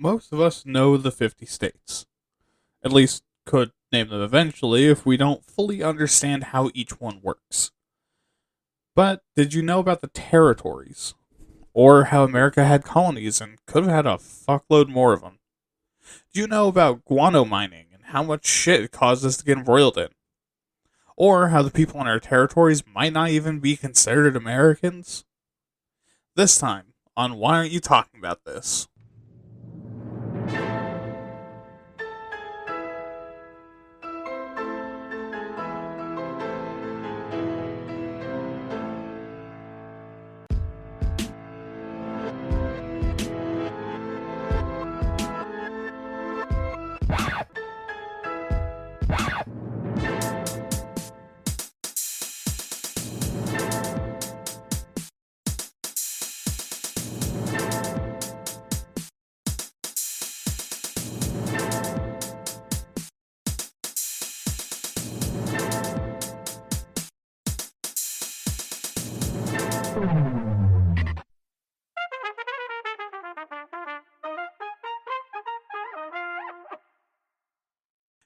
most of us know the 50 states. At least could name them eventually if we don't fully understand how each one works. But did you know about the territories? Or how America had colonies and could have had a fuckload more of them? Do you know about guano mining and how much shit it caused us to get embroiled in? Or how the people in our territories might not even be considered Americans? This time, on Why Aren't You Talking About This?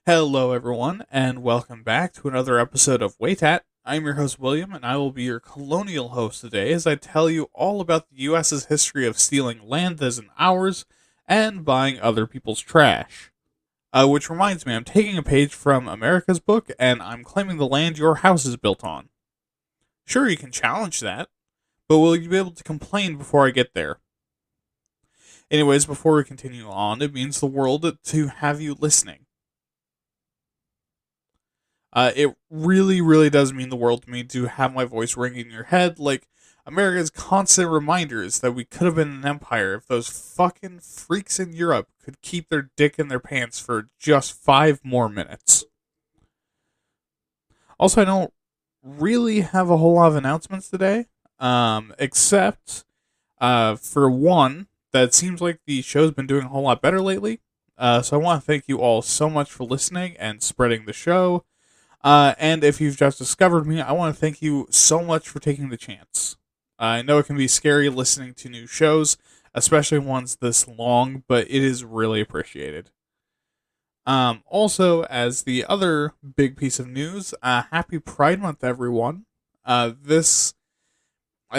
Hello, everyone, and welcome back to another episode of Waytat. I'm your host, William, and I will be your colonial host today as I tell you all about the U.S.'s history of stealing land that isn't ours and buying other people's trash. Which reminds me, I'm taking a page from America's book, and I'm claiming the land your house is built on. Sure, you can challenge that, but will you be able to complain before I get there? Anyways, before we continue on, it means the world to have you listening. It really, really does mean the world to me to have my voice ringing in your head, like America's constant reminders that we could have been an empire if those fucking freaks in Europe could keep their dick in their pants for just 5 more minutes. Also, I don't really have a whole lot of announcements today, except for one, that it seems like the show's been doing a whole lot better lately. So I want to thank you all so much for listening and spreading the show. And if you've just discovered me, I want to thank you so much for taking the chance. I know it can be scary listening to new shows, especially ones this long, but it is really appreciated. Also, as the other big piece of news, happy Pride Month, everyone. I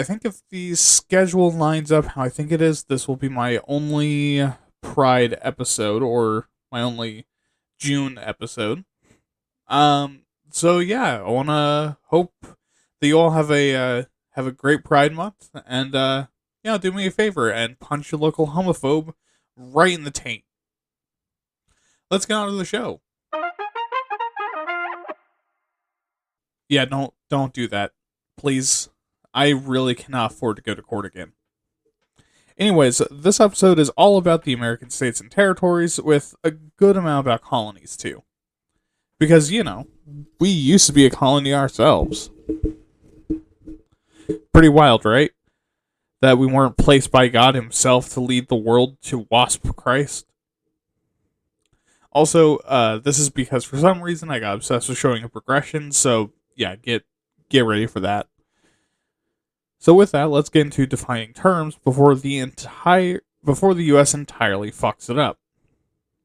think if the schedule lines up how I think it is, this will be my only Pride episode, or my only June episode. So yeah, I wanna hope that you all have a great Pride Month, and do me a favor and punch your local homophobe right in the taint. Let's get on to the show. Yeah, don't do that, please. I really cannot afford to go to court again. Anyways, this episode is all about the American states and territories, with a good amount about colonies too. Because, we used to be a colony ourselves. Pretty wild, right? That we weren't placed by God himself to lead the world to wasp Christ. Also, this is because for some reason I got obsessed with showing a progression, so yeah, get ready for that. So with that, let's get into defining terms before the US entirely fucks it up.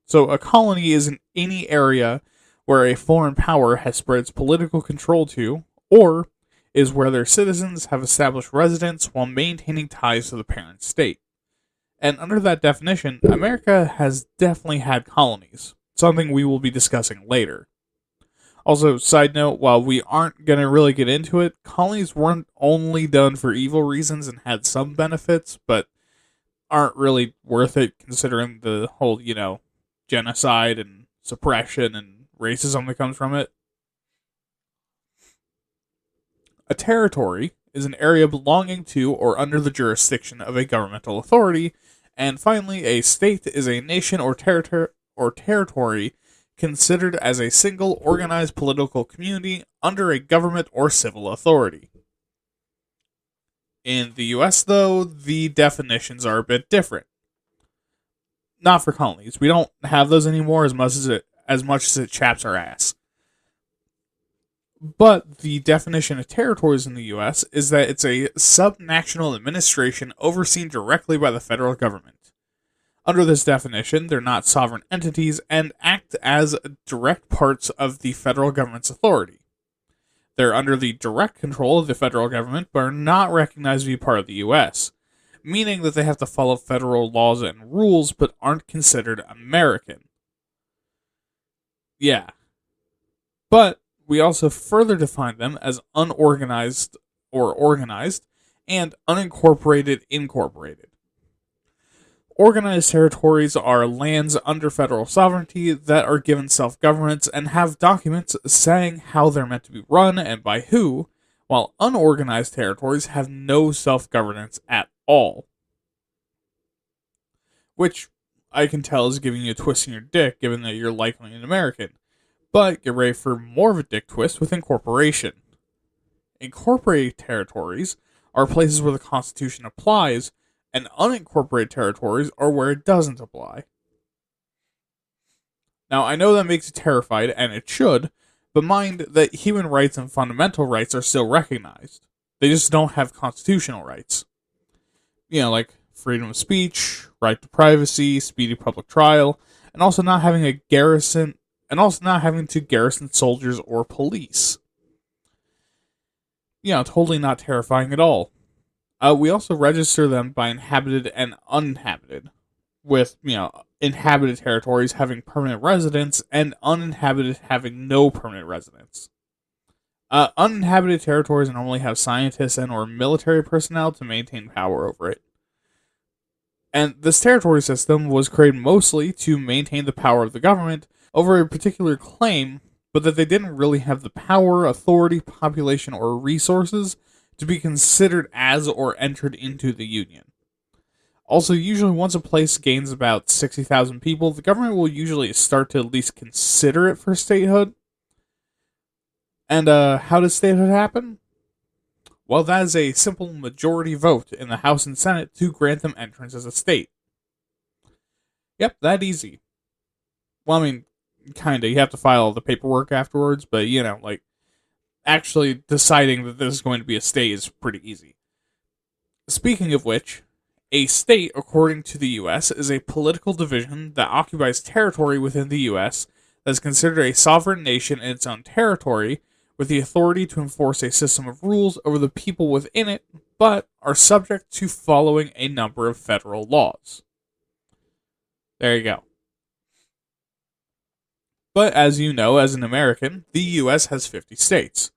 So a colony is in any area where a foreign power has spread its political control to, or is where their citizens have established residence while maintaining ties to the parent state. And under that definition, America has definitely had colonies, something we will be discussing later. Also, side note, while we aren't going to really get into it, colonies weren't only done for evil reasons and had some benefits, but aren't really worth it considering the whole, genocide and suppression and racism that comes from it. A territory is an area belonging to or under the jurisdiction of a governmental authority, and finally, a state is a nation or territory considered as a single organized political community under a government or civil authority. In the US, though, the definitions are a bit different. Not for colonies. We don't have those anymore as much as it chaps our ass. But the definition of territories in the U.S. is that it's a subnational administration overseen directly by the federal government. Under this definition, they're not sovereign entities and act as direct parts of the federal government's authority. They're under the direct control of the federal government, but are not recognized to be part of the U.S., meaning that they have to follow federal laws and rules, but aren't considered American. Yeah. But we also further define them as unorganized or organized and unincorporated incorporated. Organized territories are lands under federal sovereignty that are given self-governance and have documents saying how they're meant to be run and by who, while unorganized territories have no self-governance at all. Which I can tell is giving you a twist in your dick, given that you're likely an American. But get ready for more of a dick twist with incorporation. Incorporated territories are places where the Constitution applies, and unincorporated territories are where it doesn't apply. Now, I know that makes you terrified, and it should, but mind that human rights and fundamental rights are still recognized. They just don't have constitutional rights. Like freedom of speech, right to privacy, speedy public trial, and also not having to garrison soldiers or police. Totally not terrifying at all. We also register them by inhabited and uninhabited, with, inhabited territories having permanent residents and uninhabited having no permanent residents. Uninhabited territories normally have scientists and or military personnel to maintain power over it. And this territory system was created mostly to maintain the power of the government over a particular claim, but that they didn't really have the power, authority, population, or resources to be considered as or entered into the Union. Also, usually once a place gains about 60,000 people, the government will usually start to at least consider it for statehood. And how does statehood happen? Well, that is a simple majority vote in the House and Senate to grant them entrance as a state. Yep, that easy. Well, I mean, kinda. You have to file the paperwork afterwards, but, actually deciding that this is going to be a state is pretty easy. Speaking of which, a state, according to the U.S., is a political division that occupies territory within the U.S. that is considered a sovereign nation in its own territory, with the authority to enforce a system of rules over the people within it, but are subject to following a number of federal laws. There you go. But as you know, as an American, the U.S. has 50 states.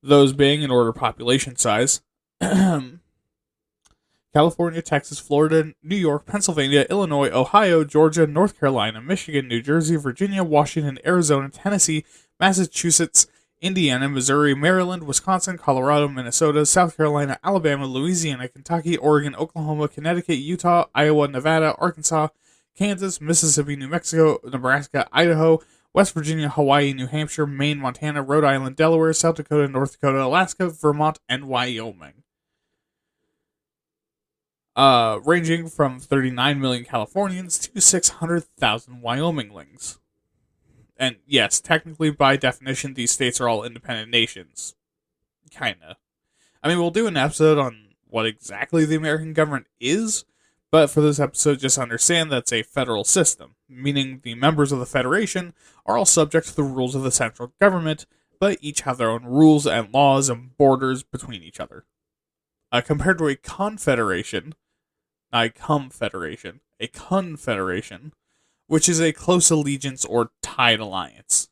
Those being, in order of population size, California, Texas, Florida, New York, Pennsylvania, Illinois, Ohio, Georgia, North Carolina, Michigan, New Jersey, Virginia, Washington, Arizona, Tennessee, Massachusetts, Indiana, Missouri, Maryland, Wisconsin, Colorado, Minnesota, South Carolina, Alabama, Louisiana, Kentucky, Oregon, Oklahoma, Connecticut, Utah, Iowa, Nevada, Arkansas, Kansas, Mississippi, New Mexico, Nebraska, Idaho, West Virginia, Hawaii, New Hampshire, Maine, Montana, Rhode Island, Delaware, South Dakota, North Dakota, Alaska, Vermont, and Wyoming. Ranging from 39 million Californians to 600,000 Wyominglings. And yes, technically, by definition, these states are all independent nations. Kinda. I mean, we'll do an episode on what exactly the American government is, but for this episode, just understand that it's a federal system, meaning the members of the Federation are all subject to the rules of the central government, but each have their own rules and laws and borders between each other. Compared to a confederation, not a confederation, a confederation, which is a close allegiance or tied alliance.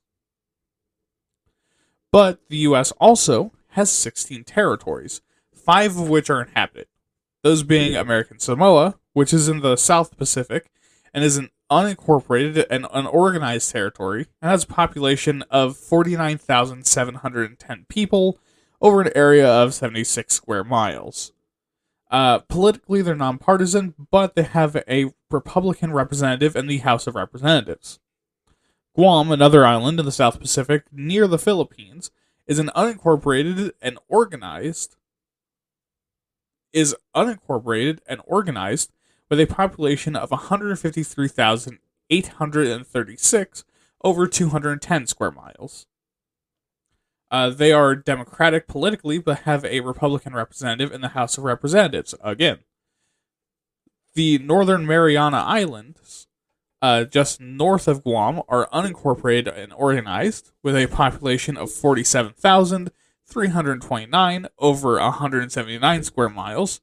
But the U.S. also has 16 territories, 5 of which are inhabited. Those being American Samoa, which is in the South Pacific, and is an unincorporated and unorganized territory, and has a population of 49,710 people over an area of 76 square miles. Politically, they're nonpartisan, but they have a Republican representative in the House of Representatives. Guam, another island in the South Pacific near the Philippines, is unincorporated and organized with a population of 153,836 over 210 square miles. They are Democratic politically, but have a Republican representative in the House of Representatives. Again, The Northern Mariana Islands, just north of Guam, are unincorporated and organized, with a population of 47,329 over 179 square miles.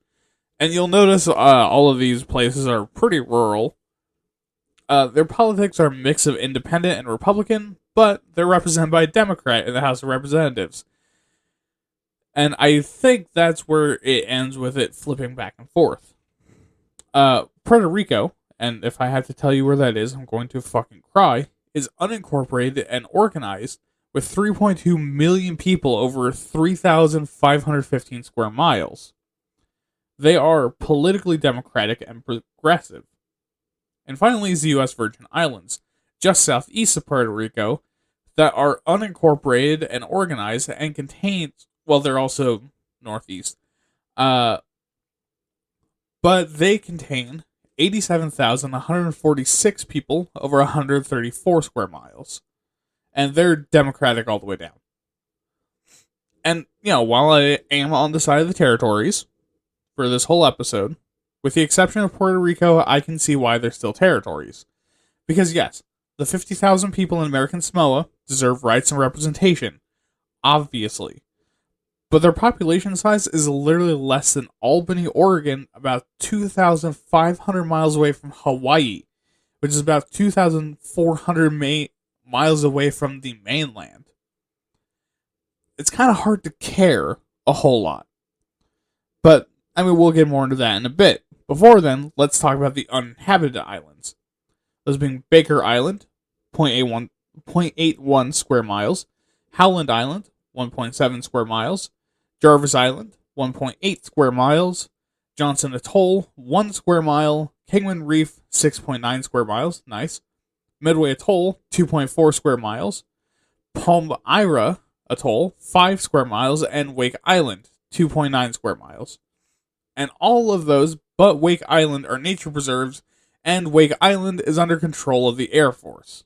And you'll notice all of these places are pretty rural. Their politics are a mix of independent and Republican, but they're represented by a Democrat in the House of Representatives. And I think that's where it ends with it flipping back and forth. Puerto Rico, and if I have to tell you where that is, I'm going to fucking cry, is unincorporated and organized with 3.2 million people over 3,515 square miles. They are politically democratic and progressive. And finally is the U.S. Virgin Islands, just southeast of Puerto Rico, that are unincorporated and organized and contain, well, they're also northeast, but they contain 87,146 people over 134 square miles. And they're democratic all the way down. And, while I am on the side of the territories for this whole episode, with the exception of Puerto Rico, I can see why they're still territories. Because yes, the 50,000 people in American Samoa deserve rights and representation, obviously. But their population size is literally less than Albany, Oregon, about 2,500 miles away from Hawaii, which is about 2,400 miles away from the mainland. It's kind of hard to care a whole lot. But, we'll get more into that in a bit. Before then, let's talk about the uninhabited islands. Those being Baker Island, 0.81 square miles, Howland Island, 1.7 square miles, Jarvis Island, 1.8 square miles, Johnson Atoll, 1 square mile, Kingman Reef, 6.9 square miles, nice, Midway Atoll, 2.4 square miles, Palmyra Atoll, 5 square miles, and Wake Island, 2.9 square miles. And all of those but Wake Island are nature preserves, and Wake Island is under control of the Air Force.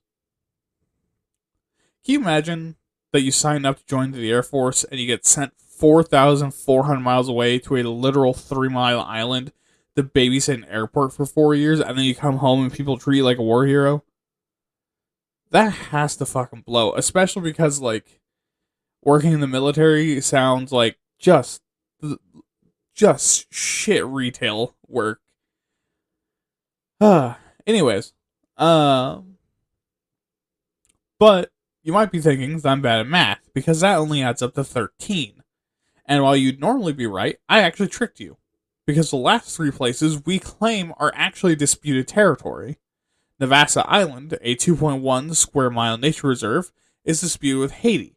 Can you imagine that you sign up to join the Air Force and you get sent 4,400 miles away to a literal 3-mile island to babysit an airport for 4 years, and then you come home and people treat you like a war hero? That has to fucking blow, especially because, working in the military sounds like just shit retail work. Anyways, but you might be thinking that I'm bad at math, because that only adds up to 13. And while you'd normally be right, I actually tricked you, because the last 3 places we claim are actually disputed territory. Navassa Island, a 2.1 square mile nature reserve, is disputed with Haiti.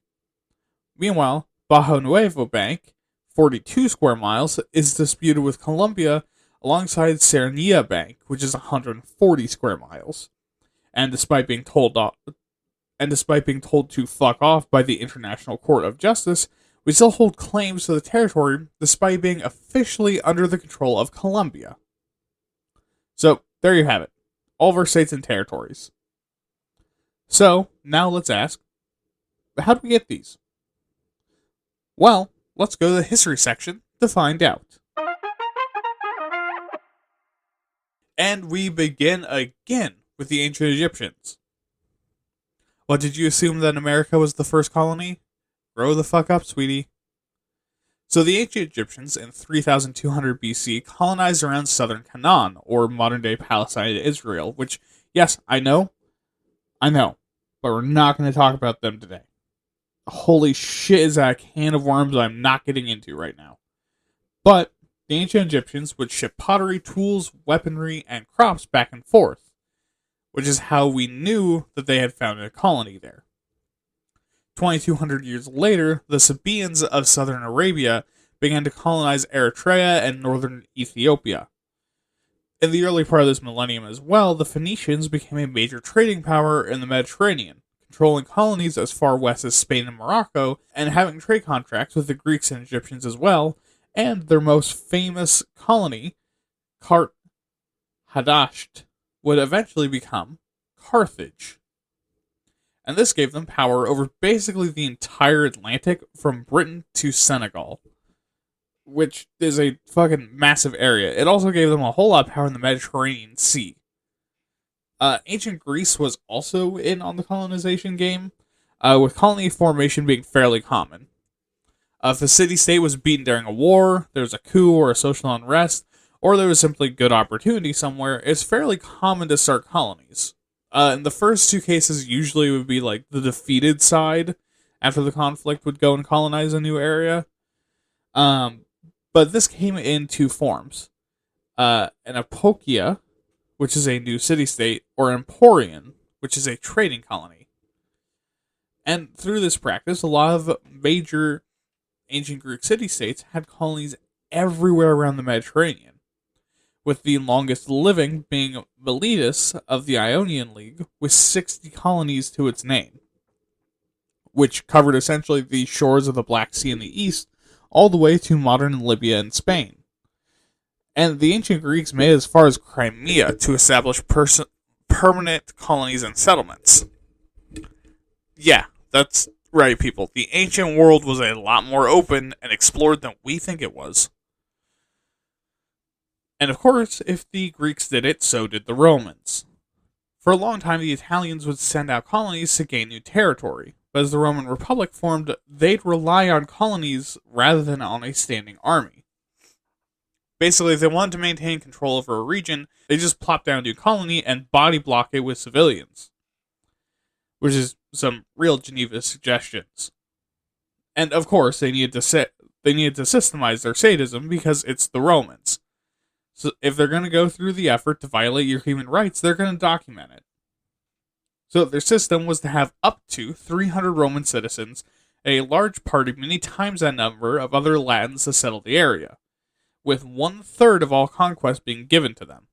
Meanwhile, Bajo Nuevo Bank, 42 square miles, is disputed with Colombia alongside Serenia Bank, which is 140 square miles. And despite being told to fuck off by the International Court of Justice, we still hold claims to the territory despite being officially under the control of Colombia. So, there you have it. All of our states and territories. So, now let's ask, how do we get these? Well, let's go to the history section to find out. And we begin again with the ancient Egyptians. What, did you assume that America was the first colony? Grow the fuck up, sweetie. So the ancient Egyptians in 3200 BC colonized around southern Canaan, or modern-day Palestine and Israel, which, yes, I know, but we're not going to talk about them today. Holy shit, is that a can of worms I'm not getting into right now. But the ancient Egyptians would ship pottery, tools, weaponry, and crops back and forth, which is how we knew that they had founded a colony there. 2,200 years later, the Sabaeans of southern Arabia began to colonize Eritrea and northern Ethiopia. In the early part of this millennium as well, the Phoenicians became a major trading power in the Mediterranean, controlling colonies as far west as Spain and Morocco, and having trade contracts with the Greeks and Egyptians as well, and their most famous colony, Hadasht, would eventually become Carthage. And this gave them power over basically the entire Atlantic from Britain to Senegal. which is a fucking massive area. It also gave them a whole lot of power in the Mediterranean Sea. Ancient Greece was also in on the colonization game, with colony formation being fairly common. If a city-state was beaten during a war, there was a coup or a social unrest, or there was simply good opportunity somewhere, it's fairly common to start colonies. In the first two cases, usually it would be like the defeated side after the conflict would go and colonize a new area. But this came in two forms. An apokia, which is a new city-state, or emporion, which is a trading colony. And through this practice, a lot of major ancient Greek city-states had colonies everywhere around the Mediterranean, with the longest living being Miletus of the Ionian League, with 60 colonies to its name, which covered essentially the shores of the Black Sea in the east, all the way to modern Libya and Spain. And the ancient Greeks made it as far as Crimea to establish permanent colonies and settlements. Yeah, that's right, people. The ancient world was a lot more open and explored than we think it was. And of course, if the Greeks did it, so did the Romans. For a long time, the Italians would send out colonies to gain new territory, but as the Roman Republic formed, they'd rely on colonies rather than on a standing army. Basically, if they wanted to maintain control over a region, they just plop down a new colony and body block it with civilians. Which is some real Geneva suggestions. And of course, they needed to systemize their sadism because it's the Romans. So if they're going to go through the effort to violate your human rights, they're going to document it. So their system was to have up to 300 Roman citizens, and a large party many times that number of other Latins to settle the area, with 1/3 of all conquest being given to them.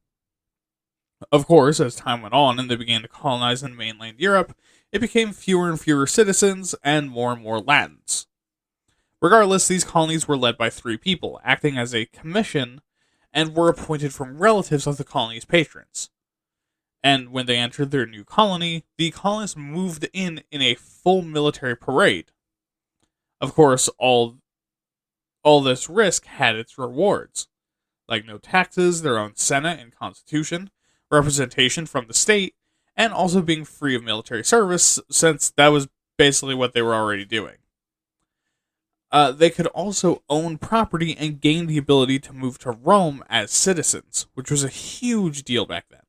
Of course, as time went on and they began to colonize in mainland Europe, it became fewer and fewer citizens and more Latins. Regardless, these colonies were led by 3 people, acting as a commission, and were appointed from relatives of the colony's patrons. And when they entered their new colony, the colonists moved in a full military parade. Of course, all this risk had its rewards, like no taxes, their own senate and constitution, representation from the state, and also being free of military service, since that was basically what they were already doing. They could also own property and gain the ability to move to Rome as citizens, which was a huge deal back then.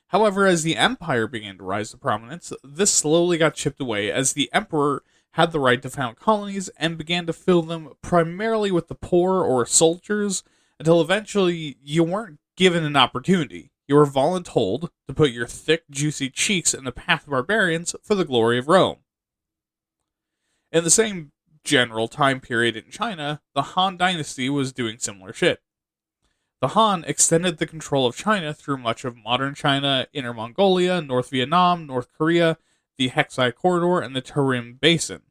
However, as the empire began to rise to prominence, this slowly got chipped away as the emperor had the right to found colonies and began to fill them primarily with the poor or soldiers, until eventually you weren't given an opportunity. You were voluntold to put your thick, juicy cheeks in the path of barbarians for the glory of Rome. In the same general time period in China, the Han Dynasty was doing similar shit. The Han extended the control of China through much of modern China, Inner Mongolia, North Vietnam, North Korea, the Hexai Corridor, and the Tarim Basin.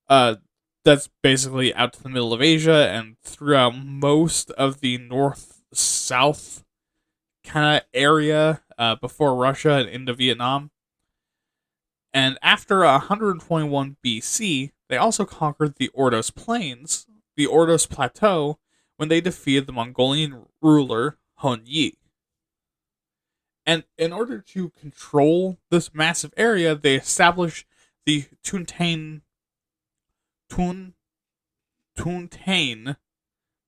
That's basically out to the middle of Asia and throughout most of the north-south kind of area before Russia and into Vietnam. And after 121 BC, they also conquered the Ordos Plains, the Ordos Plateau, when they defeated the Mongolian ruler Hun Yi. And in order to control this massive area, they established the Tuntain, and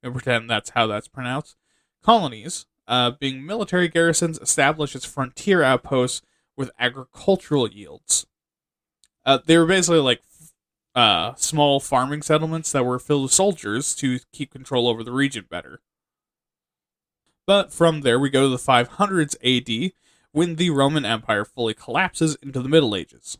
pretend that's how that's pronounced, colonies, being military garrisons established as frontier outposts with agricultural yields. They were basically like small farming settlements that were filled with soldiers to keep control over the region better. But from there we go to the 500s AD, when the Roman Empire fully collapses into the Middle Ages.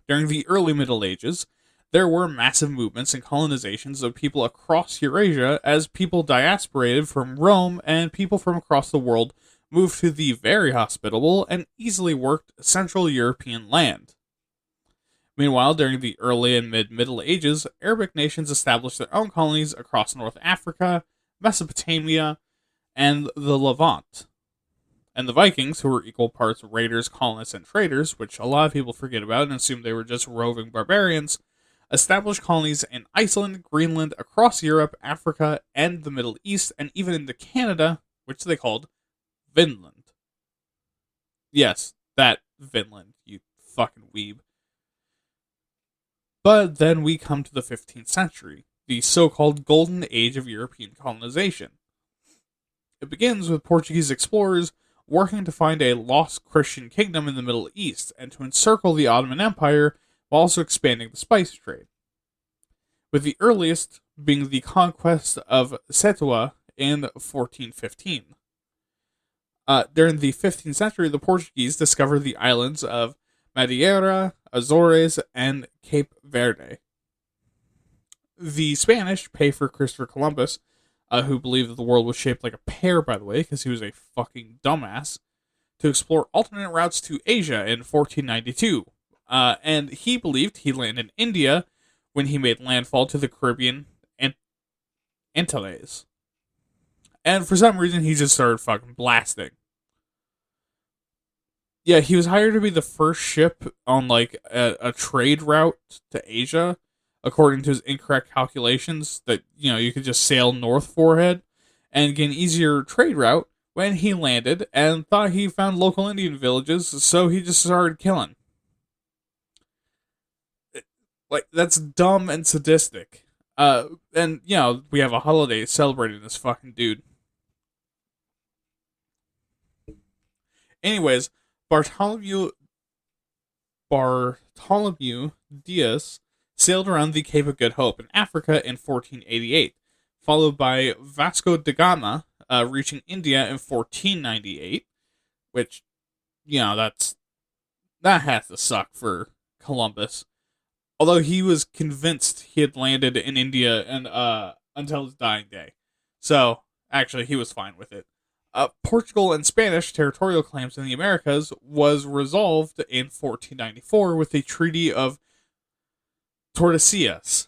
During the early Middle Ages, there were massive movements and colonizations of people across Eurasia as people diasporated from Rome and people from across the world moved to the very hospitable and easily worked Central European land. Meanwhile, during the early and mid-Middle Ages, Arabic nations established their own colonies across North Africa, Mesopotamia, and the Levant. And the Vikings, who were equal parts raiders, colonists, and traders, which a lot of people forget about and assume they were just roving barbarians, established colonies in Iceland, Greenland, across Europe, Africa, and the Middle East, and even into Canada, which they called Vinland. Yes, that Vinland, you fucking weeb. But then we come to the 15th century, the so-called golden age of European colonization. It begins with Portuguese explorers working to find a lost Christian kingdom in the Middle East and to encircle the Ottoman Empire while also expanding the spice trade, with the earliest being the conquest of Ceuta in 1415. During the 15th century, the Portuguese discovered the islands of Madeira, Azores, and Cape Verde. The Spanish pay for Christopher Columbus, who believed that the world was shaped like a pear, by the way, because he was a fucking dumbass, to explore alternate routes to Asia in 1492. And he believed he landed in India when he made landfall to the Caribbean Antilles. And for some reason, he just started fucking blasting. Yeah, he was hired to be the first ship on, like, a trade route to Asia, according to his incorrect calculations, that, you could just sail north forehead and get an easier trade route when he landed and thought he found local Indian villages, so he just started killing. Like, that's dumb and sadistic. And, we have a holiday celebrating this fucking dude. Anyways, Bartholomew Diaz sailed around the Cape of Good Hope in Africa in 1488, followed by Vasco da Gama reaching India in 1498, which, that has to suck for Columbus. Although he was convinced he had landed in India and until his dying day. So, actually, he was fine with it. Portugal and Spanish territorial claims in the Americas was resolved in 1494 with the Treaty of Tordesillas,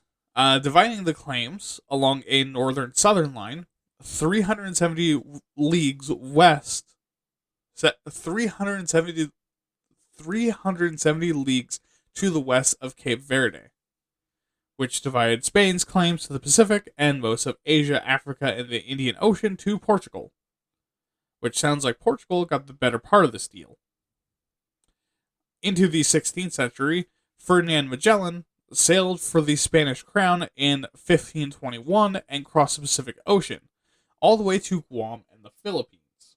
dividing the claims along a northern-southern line 370 leagues west, 370 leagues to the west of Cape Verde, which divided Spain's claims to the Pacific and most of Asia, Africa, and the Indian Ocean to Portugal, which sounds like Portugal got the better part of this deal. Into the 16th century, Ferdinand Magellan sailed for the Spanish crown in 1521 and crossed the Pacific Ocean, all the way to Guam and the Philippines,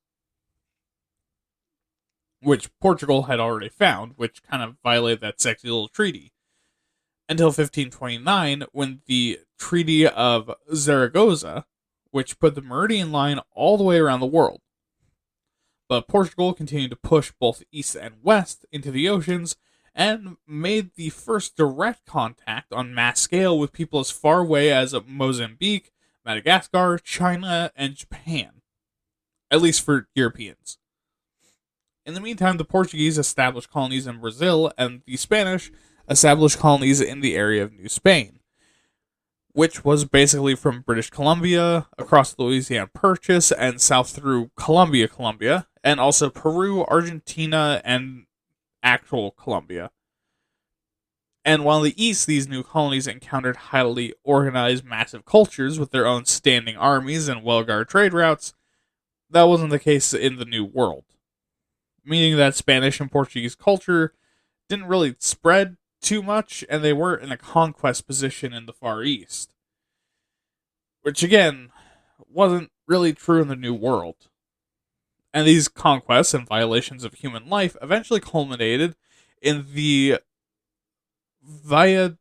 which Portugal had already found, which kind of violated that sexy little treaty, until 1529, when the Treaty of Zaragoza, which put the meridian line all the way around the world. But Portugal continued to push both east and west into the oceans and made the first direct contact on mass scale with people as far away as Mozambique, Madagascar, China, and Japan, at least for Europeans. In the meantime, the Portuguese established colonies in Brazil, and the Spanish established colonies in the area of New Spain, which was basically from British Columbia, across the Louisiana Purchase, and south through Colombia, and also Peru, Argentina, and actual Colombia. And while in the east, these new colonies encountered highly organized, massive cultures with their own standing armies and well-guarded trade routes, that wasn't the case in the New World, meaning that Spanish and Portuguese culture didn't really spread too much, and they weren't in a conquest position in the Far East. Which, again, wasn't really true in the New World. And these conquests and violations of human life eventually culminated in the Sorry,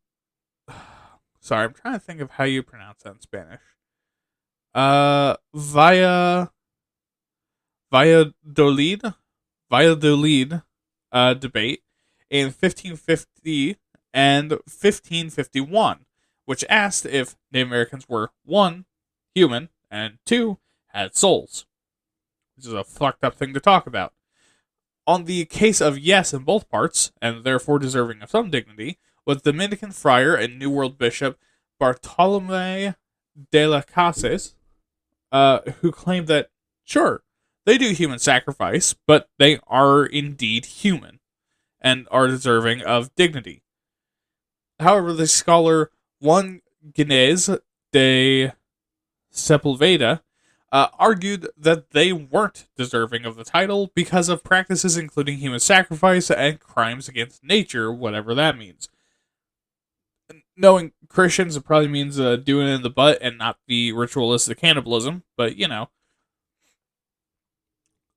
I'm trying to think of how you pronounce that in Spanish. Valladolid debate in 1550 and 1551, which asked if Native Americans were, 1, human, and 2, had souls. Which is a fucked up thing to talk about. On the case of yes in both parts, and therefore deserving of some dignity, was Dominican friar and New World bishop Bartolome de las Casas, who claimed that, sure, they do human sacrifice, but they are indeed human, and are deserving of dignity. However, the scholar Juan Ginés de Sepulveda argued that they weren't deserving of the title because of practices including human sacrifice and crimes against nature, whatever that means. Knowing Christians, it probably means doing it in the butt and not the ritualistic cannibalism, but you know.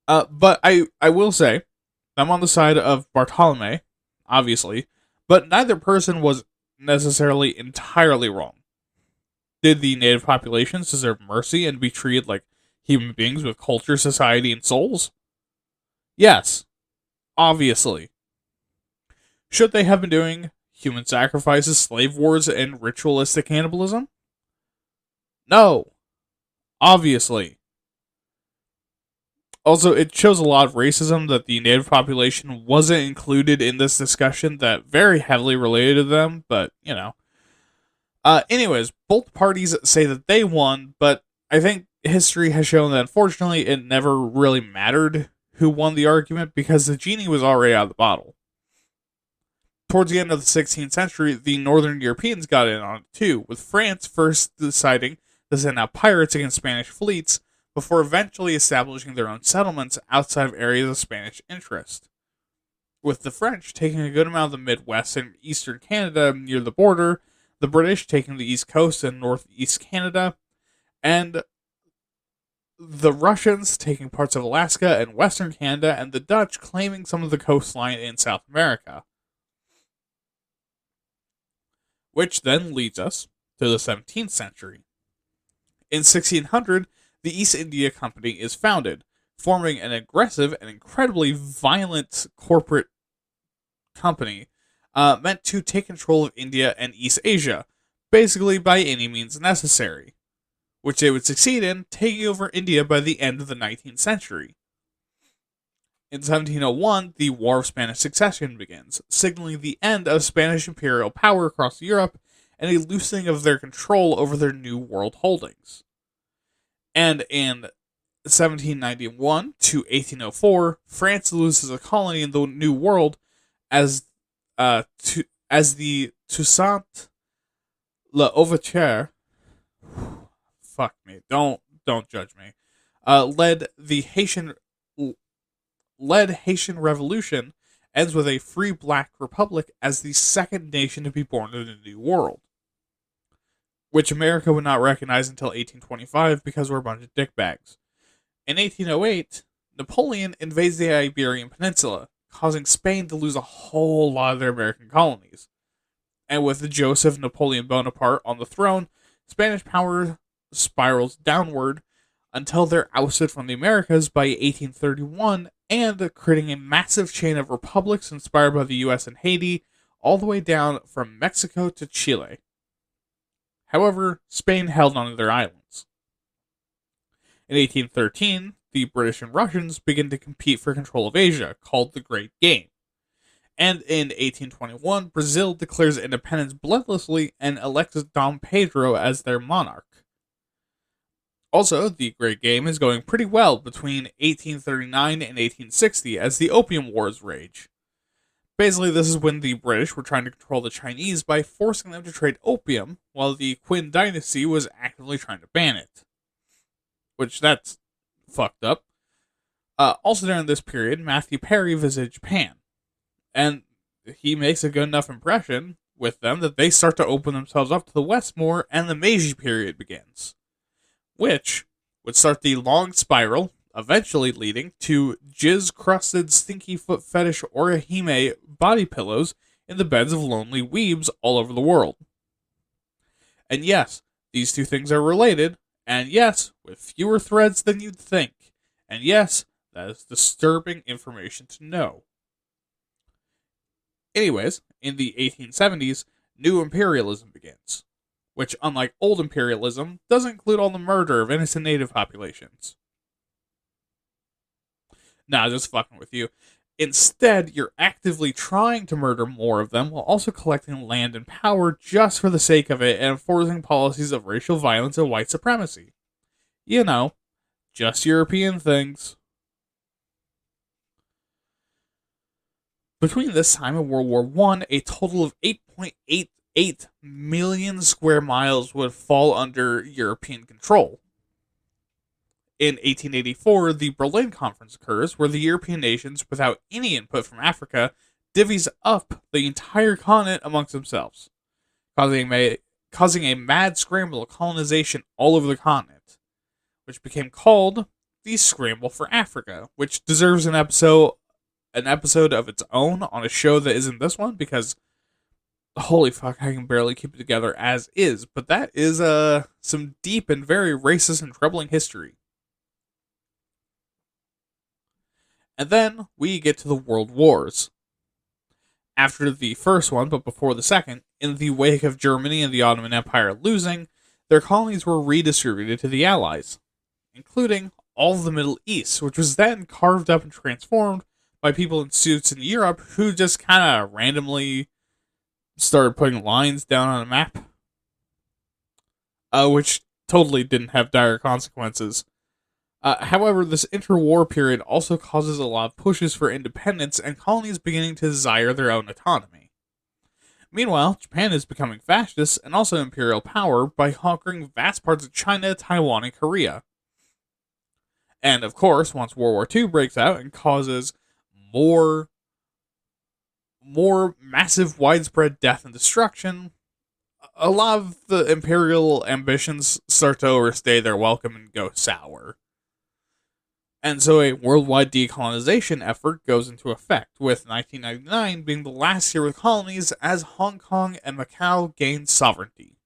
But I will say, I'm on the side of Bartolome, obviously, but neither person was necessarily entirely wrong. Did the native populations deserve mercy and be treated like human beings with culture, society, and souls? Yes, obviously. Should they have been doing human sacrifices, slave wars, and ritualistic cannibalism? No, obviously. Also, it shows a lot of racism that the native population wasn't included in this discussion that very heavily related to them, but, you know. Anyways, both parties say that they won, but I think history has shown that unfortunately it never really mattered who won the argument because the genie was already out of the bottle. Towards the end of the 16th century, the Northern Europeans got in on it too, with France first deciding to send out pirates against Spanish fleets before eventually establishing their own settlements outside of areas of Spanish interest. With the French taking a good amount of the Midwest and eastern Canada near the border, the British taking the east coast and northeast Canada, and the Russians taking parts of Alaska and western Canada, and the Dutch claiming some of the coastline in South America. Which then leads us to the 17th century. In 1600, the East India Company is founded, forming an aggressive and incredibly violent corporate company meant to take control of India and East Asia, basically by any means necessary, which they would succeed in taking over India by the end of the 19th century. In 1701, the War of Spanish Succession begins, signaling the end of Spanish imperial power across Europe and a loosening of their control over their new world holdings. And in 1791 to 1804, France loses a colony in the New World as the Toussaint L'Ouverture. Fuck me, don't judge me. Led Haitian Revolution ends with a free black republic as the second nation to be born in the New World, which America would not recognize until 1825 because we're a bunch of dickbags. In 1808, Napoleon invades the Iberian Peninsula, causing Spain to lose a whole lot of their American colonies. And with Joseph Napoleon Bonaparte on the throne, Spanish power spirals downward until they're ousted from the Americas by 1831 and creating a massive chain of republics inspired by the US and Haiti, all the way down from Mexico to Chile. However, Spain held on to their islands. In 1813, the British and Russians begin to compete for control of Asia, called the Great Game. And in 1821, Brazil declares independence bloodlessly and elects Dom Pedro as their monarch. Also, the Great Game is going pretty well between 1839 and 1860 as the Opium Wars rage. Basically, this is when the British were trying to control the Chinese by forcing them to trade opium, while the Qin dynasty was actively trying to ban it. Which, that's fucked up. Also during this period, Matthew Perry visited Japan. And he makes a good enough impression with them that they start to open themselves up to the West more, and the Meiji period begins. Which would start the long spiral, eventually leading to jizz-crusted stinky foot fetish orihime body pillows in the beds of lonely weebs all over the world. And yes, these two things are related, and yes, with fewer threads than you'd think, and yes, that is disturbing information to know. Anyways, in the 1870s, new imperialism begins, which, unlike old imperialism, doesn't include all the murder of innocent native populations. Nah, just fucking with you. Instead, you're actively trying to murder more of them while also collecting land and power just for the sake of it and enforcing policies of racial violence and white supremacy. You know, just European things. Between this time and World War I, a total of 8.8 8 million square miles would fall under European control. In 1884, the Berlin Conference occurs, where the European nations, without any input from Africa, divvies up the entire continent amongst themselves, causing a mad scramble of colonization all over the continent, which became called the Scramble for Africa, which deserves an episode of its own on a show that isn't this one, because holy fuck, I can barely keep it together as is. But that is some deep and very racist and troubling history. And then we get to the World Wars. After the first one, but before the second, in the wake of Germany and the Ottoman Empire losing, their colonies were redistributed to the Allies, including all of the Middle East, which was then carved up and transformed by people in suits in Europe who just kind of randomly started putting lines down on a map, which totally didn't have dire consequences. However, this interwar period also causes a lot of pushes for independence and colonies beginning to desire their own autonomy. Meanwhile, Japan is becoming fascist and also imperial power by conquering vast parts of China, Taiwan, and Korea. And of course, once World War II breaks out and causes more massive widespread death and destruction, a lot of the imperial ambitions start to overstay their welcome and go sour. And so a worldwide decolonization effort goes into effect, with 1999 being the last year with colonies as Hong Kong and Macau gained sovereignty.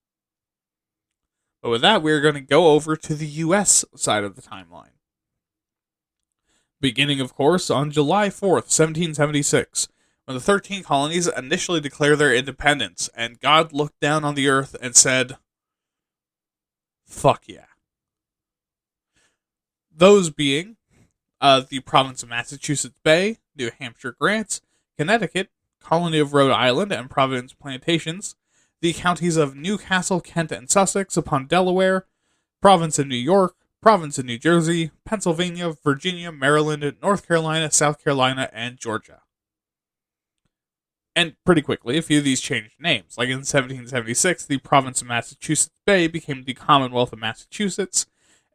But with that, we're going to go over to the US side of the timeline. Beginning, of course, on July 4th, 1776, when the 13 colonies initially declare their independence, and God looked down on the earth and said, fuck yeah. Those being the province of Massachusetts Bay, New Hampshire Grants, Connecticut, Colony of Rhode Island and Providence Plantations, the counties of Newcastle, Kent, and Sussex upon Delaware, Province of New York, Province of New Jersey, Pennsylvania, Virginia, Maryland, North Carolina, South Carolina, and Georgia. And pretty quickly, a few of these changed names. Like in 1776, the province of Massachusetts Bay became the Commonwealth of Massachusetts,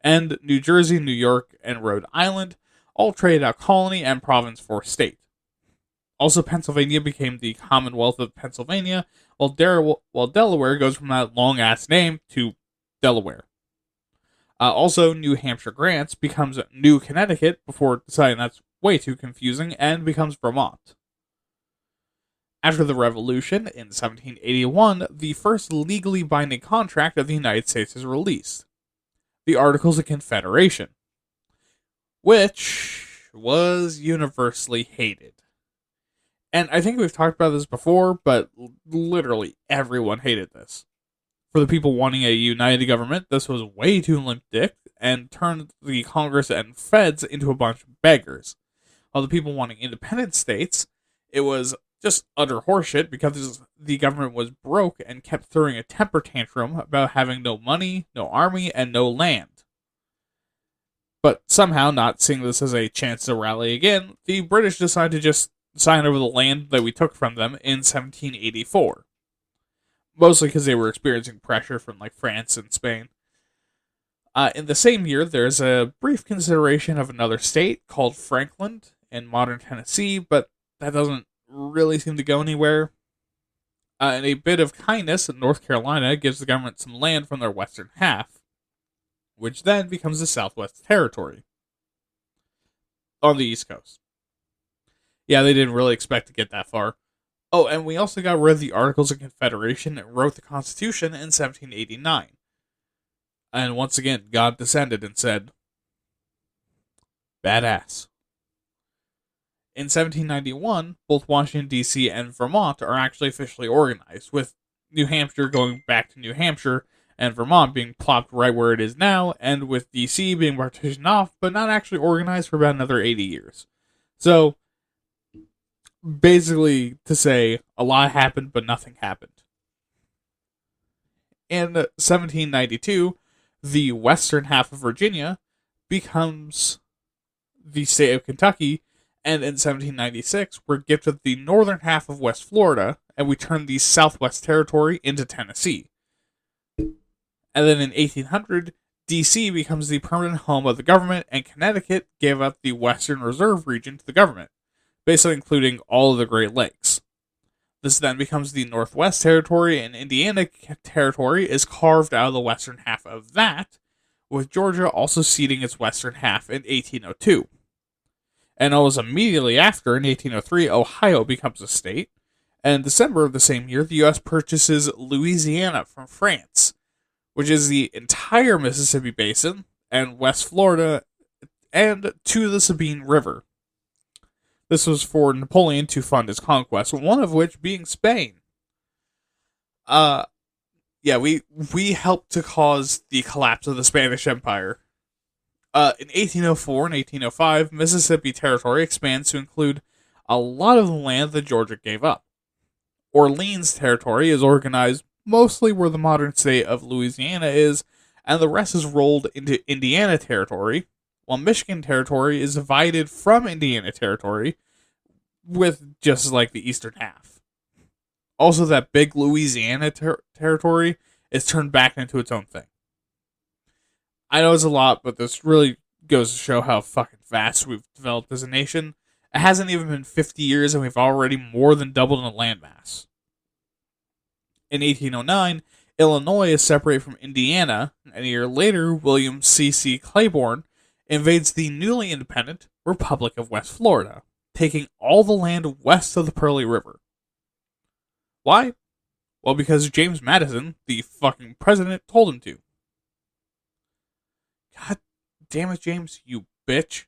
and New Jersey, New York, and Rhode Island all traded out colony and province for state. Also, Pennsylvania became the Commonwealth of Pennsylvania, while Delaware goes from that long-ass name to Delaware. Also, New Hampshire Grants becomes New Connecticut before deciding that's way too confusing and becomes Vermont. After the Revolution, in 1781, the first legally binding contract of the United States is released, the Articles of Confederation, which was universally hated. And I think we've talked about this before, but literally everyone hated this. For the people wanting a united government, this was way too limp-dicked and turned the Congress and feds into a bunch of beggars. While the people wanting independent states, it was just utter horseshit because the government was broke and kept throwing a temper tantrum about having no money, no army, and no land. But somehow, not seeing this as a chance to rally again, the British decided to just sign over the land that we took from them in 1784. Mostly because they were experiencing pressure from France and Spain. In the same year, there's a brief consideration of another state called Franklin in modern Tennessee, but that doesn't really seem to go anywhere. And a bit of kindness in North Carolina gives the government some land from their western half, which then becomes the Southwest Territory on the East Coast. Yeah, they didn't really expect to get that far. Oh, and we also got rid of the Articles of Confederation and wrote the Constitution in 1789. And once again, God descended and said, badass. In 1791, both Washington, D.C. and Vermont are actually officially organized, with New Hampshire going back to New Hampshire and Vermont being plopped right where it is now, and with D.C. being partitioned off, but not actually organized for about another 80 years. So, basically to say, a lot happened, but nothing happened. In 1792, the western half of Virginia becomes the state of Kentucky, and in 1796, we're gifted the northern half of West Florida and we turned the Southwest Territory into Tennessee. And then in 1800, D.C. becomes the permanent home of the government, and Connecticut gave up the Western Reserve region to the government, basically including all of the Great Lakes. This then becomes the Northwest Territory, and Indiana Territory is carved out of the western half of that, with Georgia also ceding its western half in 1802. And almost immediately after, in 1803, Ohio becomes a state, and in December of the same year, the U.S. purchases Louisiana from France, which is the entire Mississippi Basin and West Florida, and to the Sabine River. This was for Napoleon to fund his conquest, one of which being Spain. We helped to cause the collapse of the Spanish Empire. In 1804 and 1805, Mississippi Territory expands to include a lot of the land that Georgia gave up. Orleans Territory is organized mostly where the modern state of Louisiana is, and the rest is rolled into Indiana Territory, while Michigan Territory is divided from Indiana Territory, with just like the eastern half. Also, that big Louisiana territory is turned back into its own thing. I know it's a lot, but this really goes to show how fucking fast we've developed as a nation. It hasn't even been 50 years, and we've already more than doubled in landmass. In 1809, Illinois is separated from Indiana, and a year later, William C.C. Claiborne invades the newly independent Republic of West Florida, taking all the land west of the Pearly River. Why? Well, because James Madison, the fucking president, told him to. God damn it, James, you bitch.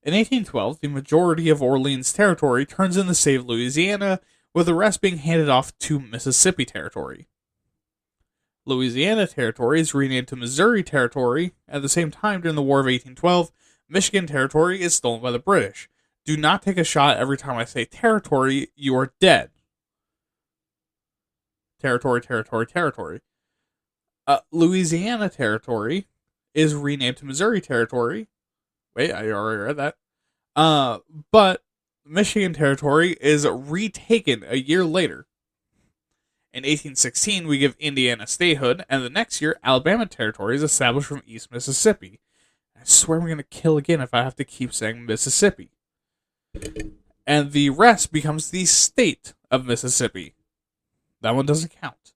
In 1812, the majority of Orleans Territory turns in to save Louisiana, with the rest being handed off to Mississippi Territory. Louisiana Territory is renamed to Missouri Territory. At the same time, during the War of 1812, Michigan Territory is stolen by the British. Do not take a shot every time I say territory, you are dead. Territory, territory, territory. Louisiana Territory is renamed to Missouri Territory. Wait, I already read that. But Michigan Territory is retaken a year later. In 1816, we give Indiana statehood, and the next year, Alabama Territory is established from East Mississippi. I swear I'm going to kill again if I have to keep saying Mississippi. And the rest becomes the state of Mississippi. That one doesn't count.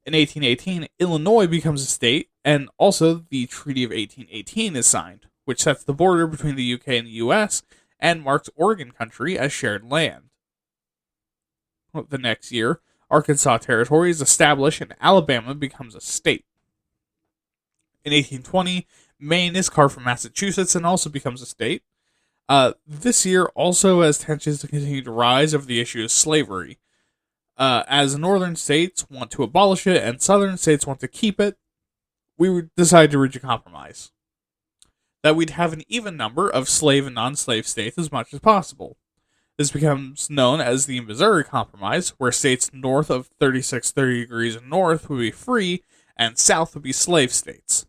In 1818, Illinois becomes a state, and also the Treaty of 1818 is signed, which sets the border between the UK and the US, and marks Oregon country as shared land. The next year, Arkansas Territory is established, and Alabama becomes a state. In 1820, Maine is carved from Massachusetts and also becomes a state. This year also has tensions to continue to rise over the issue of slavery. As northern states want to abolish it and southern states want to keep it, we decided to reach a compromise. That we'd have an even number of slave and non-slave states as much as possible. This becomes known as the Missouri Compromise, where states north of 3630 degrees north would be free and south would be slave states.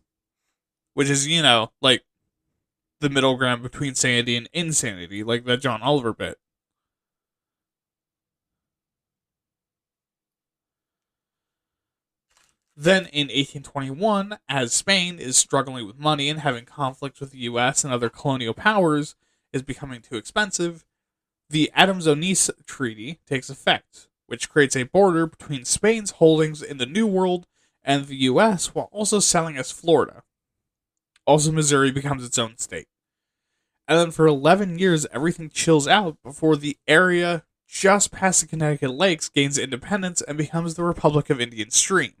Which is, like the middle ground between sanity and insanity, like that John Oliver bit. Then in 1821, as Spain is struggling with money and having conflicts with the US and other colonial powers is becoming too expensive, the Adams-Onis Treaty takes effect, which creates a border between Spain's holdings in the New World and the US while also selling us Florida. Also, Missouri becomes its own state. And then for 11 years, everything chills out before the area just past the Connecticut Lakes gains independence and becomes the Republic of Indian Stream,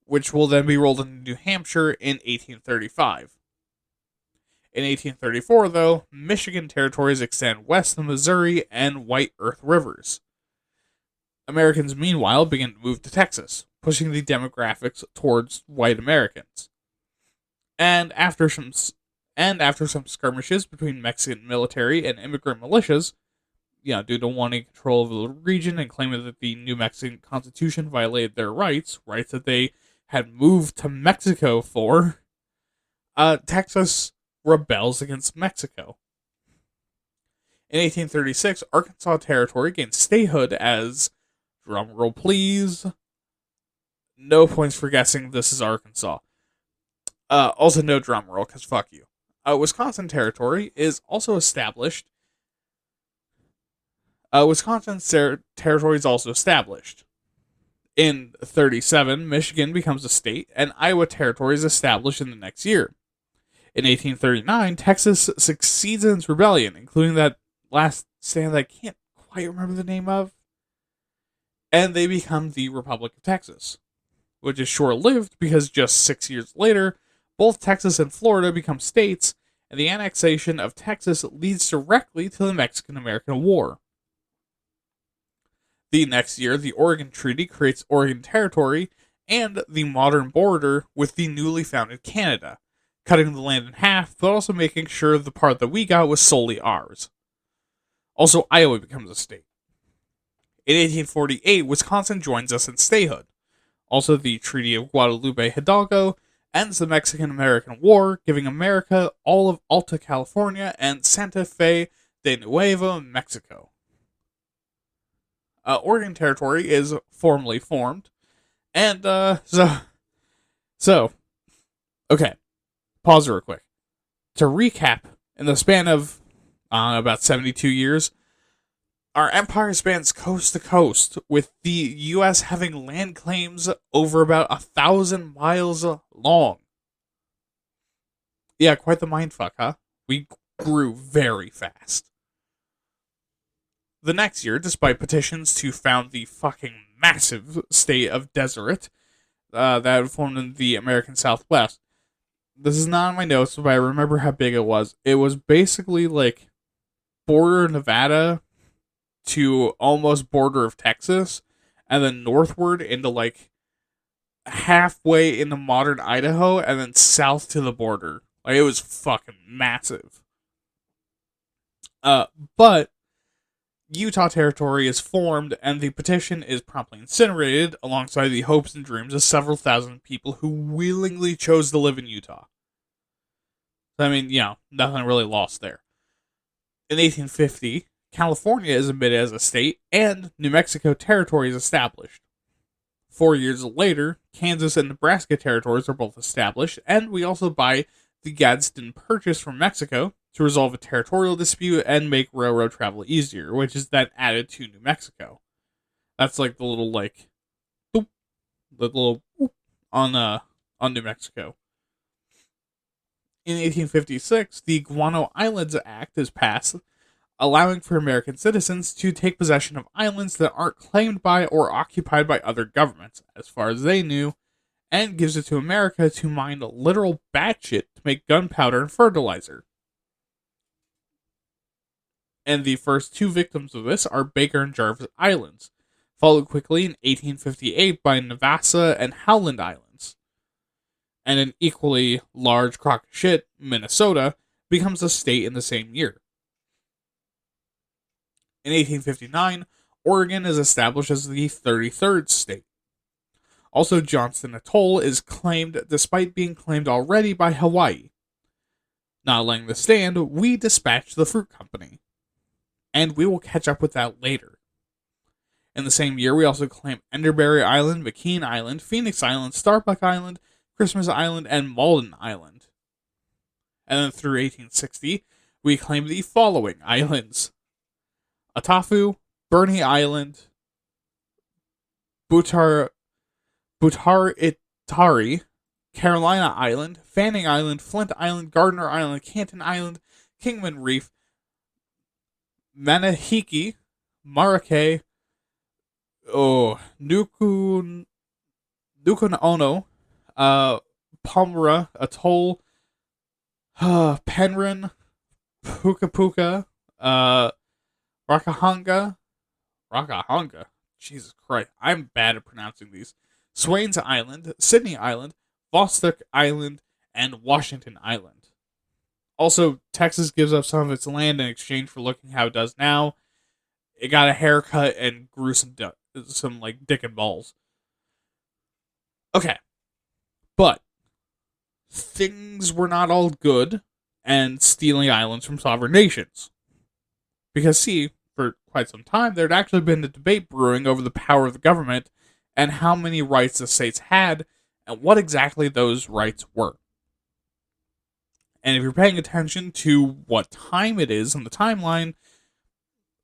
which will then be rolled into New Hampshire in 1835. In 1834, though, Michigan territories extend west of the Missouri and White Earth rivers. Americans, meanwhile, begin to move to Texas, pushing the demographics towards white Americans. And after some skirmishes between Mexican military and immigrant militias, due to wanting control of the region and claiming that the New Mexican Constitution violated their rights that they had moved to Mexico for, Texas rebels against Mexico. In 1836, Arkansas Territory gained statehood as, drumroll please, no points for guessing this is Arkansas. Also no drumroll, because fuck you. Wisconsin Territory is also established. Territory is also established. In 37, Michigan becomes a state, and Iowa Territory is established in the next year. In 1839, Texas succeeds in its rebellion, including that last stand that I can't quite remember the name of, and they become the Republic of Texas, which is short-lived because just 6 years later, both Texas and Florida become states, and the annexation of Texas leads directly to the Mexican-American War. The next year, the Oregon Treaty creates Oregon Territory and the modern border with the newly founded Canada, cutting the land in half, but also making sure the part that we got was solely ours. Also, Iowa becomes a state. In 1848, Wisconsin joins us in statehood. Also, the Treaty of Guadalupe Hidalgo ends the Mexican-American War, giving America all of Alta California and Santa Fe de Nuevo Mexico. Oregon Territory is formally formed, and so, okay, pause real quick. To recap, in the span of about 72 years, our empire spans coast to coast, with the U.S. having land claims over about 1,000 miles long. Yeah, quite the mindfuck, huh? We grew very fast. The next year, despite petitions to found the fucking massive state of Deseret that formed in the American Southwest, this is not in my notes, but I remember how big it was. It was basically like border Nevada to almost border of Texas, and then northward into like halfway into modern Idaho, and then south to the border. Like, it was fucking massive. But Utah Territory is formed, and the petition is promptly incinerated alongside the hopes and dreams of several thousand people who willingly chose to live in Utah. I mean, nothing really lost there. In 1850, California is admitted as a state, and New Mexico Territory is established. 4 years later, Kansas and Nebraska territories are both established, and we also buy the Gadsden Purchase from Mexico to resolve a territorial dispute and make railroad travel easier, which is then added to New Mexico. That's like the little boop, the little boop on New Mexico. In 1856, the Guano Islands Act is passed, allowing for American citizens to take possession of islands that aren't claimed by or occupied by other governments, as far as they knew, and gives it to America to mine literal batshit to make gunpowder and fertilizer. And the first two victims of this are Baker and Jarvis Islands, followed quickly in 1858 by Navassa and Howland Islands. And an equally large crock of shit, Minnesota, becomes a state in the same year. In 1859, Oregon is established as the 33rd state. Also, Johnston Atoll is claimed despite being claimed already by Hawaii. Not letting this stand, we dispatch the fruit company. And we will catch up with that later. In the same year, we also claim Enderberry Island, McKean Island, Phoenix Island, Starbuck Island, Christmas Island, and Malden Island. And then through 1860, we claim the following islands: Atafu, Burney Island, Butar Itari, Carolina Island, Fanning Island, Flint Island, Gardner Island, Canton Island, Kingman Reef, Manahiki, Maracay, Nukunono, Palmyra Atoll, Penryn, Puka Puka, Rakahanga, Jesus Christ, I'm bad at pronouncing these. Swains Island, Sydney Island, Vostok Island, and Washington Island. Also, Texas gives up some of its land in exchange for looking how it does now. It got a haircut and grew some dick and balls. Okay, but things were not all good and stealing islands from sovereign nations. Because, see, for quite some time, there had actually been a debate brewing over the power of the government and how many rights the states had and what exactly those rights were. And if you're paying attention to what time it is on the timeline,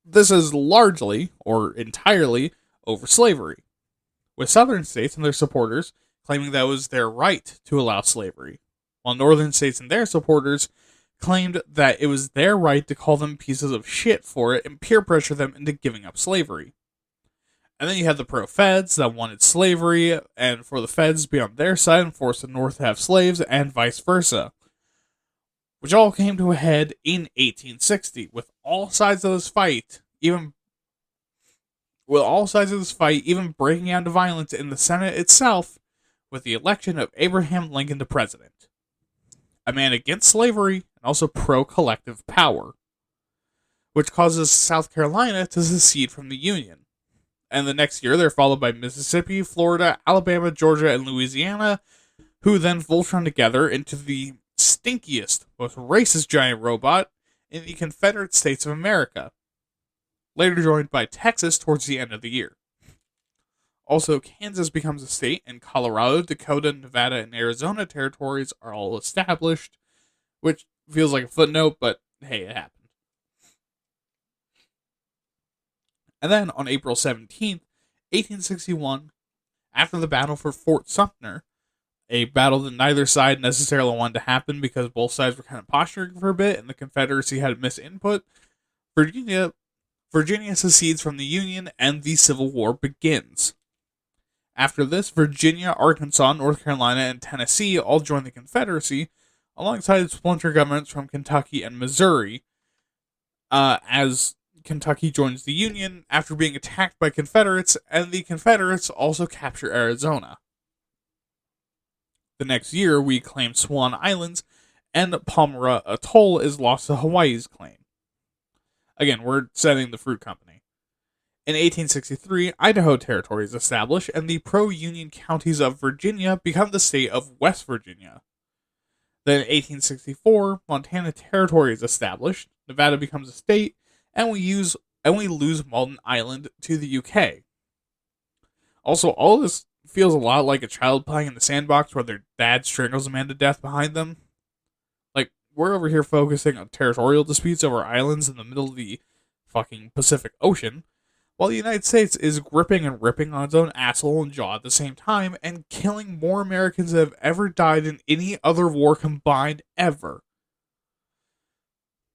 this is largely, or entirely, over slavery, with southern states and their supporters claiming that it was their right to allow slavery, while northern states and their supporters claimed that it was their right to call them pieces of shit for it and peer pressure them into giving up slavery. And then you had the pro-feds that wanted slavery, and for the feds to be on their side and force the North to have slaves, and vice versa. Which all came to a head in 1860, with all sides of this fight even breaking out into violence in the Senate itself, with the election of Abraham Lincoln to president. A man against slavery and also pro-collective power, which causes South Carolina to secede from the Union. And the next year, they're followed by Mississippi, Florida, Alabama, Georgia, and Louisiana, who then Voltron together into the stinkiest, most racist giant robot in the Confederate States of America, later joined by Texas towards the end of the year. Also, Kansas becomes a state, and Colorado, Dakota, Nevada, and Arizona territories are all established, which feels like a footnote, but hey, it happened. And then, on April 17th, 1861, after the battle for Fort Sumter, a battle that neither side necessarily wanted to happen because both sides were kind of posturing for a bit and the Confederacy had misinput, Virginia secedes from the Union and the Civil War begins. After this, Virginia, Arkansas, North Carolina, and Tennessee all join the Confederacy, alongside splinter governments from Kentucky and Missouri, as Kentucky joins the Union after being attacked by Confederates, and the Confederates also capture Arizona. The next year, we claim Swan Islands, and Palmyra Atoll is lost to Hawaii's claim. Again, we're setting the fruit company. In 1863, Idaho Territory is established, and the pro-Union counties of Virginia become the state of West Virginia. Then in 1864, Montana Territory is established, Nevada becomes a state, and we lose Malden Island to the UK. Also, all this feels a lot like a child playing in the sandbox where their dad strangles a man to death behind them. Like, we're over here focusing on territorial disputes over islands in the middle of the fucking Pacific Ocean, while the United States is gripping and ripping on its own asshole and jaw at the same time and killing more Americans than have ever died in any other war combined ever.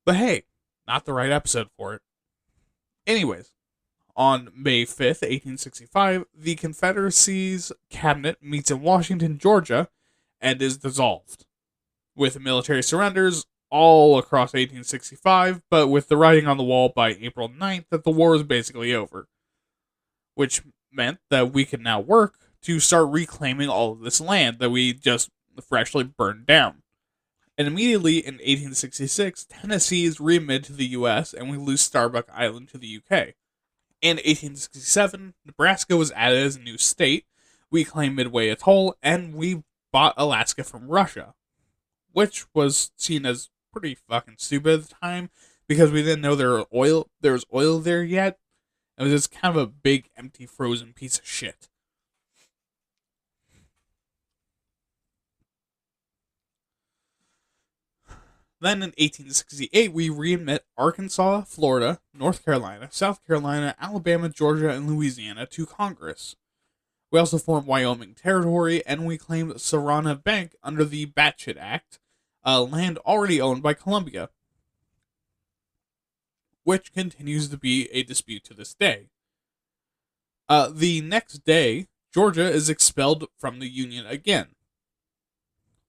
But hey, not the right episode for it. Anyways, on May 5th, 1865, the Confederacy's cabinet meets in Washington, Georgia, and is dissolved, with military surrenders all across 1865, but with the writing on the wall by April 9th that the war was basically over, which meant that we could now work to start reclaiming all of this land that we just freshly burned down. And immediately in 1866, Tennessee is readmitted to the U.S., and we lose Starbuck Island to the U.K. In 1867, Nebraska was added as a new state, we claimed Midway Atoll, and we bought Alaska from Russia, which was seen as pretty fucking stupid at the time, because we didn't know there was oil there yet. It was just kind of a big, empty, frozen piece of shit. Then in 1868, we readmit Arkansas, Florida, North Carolina, South Carolina, Alabama, Georgia, and Louisiana to Congress. We also formed Wyoming Territory, and we claimed Sarana Bank under the Batshit Act, land already owned by Columbia, which continues to be a dispute to this day. The next day, Georgia is expelled from the Union again.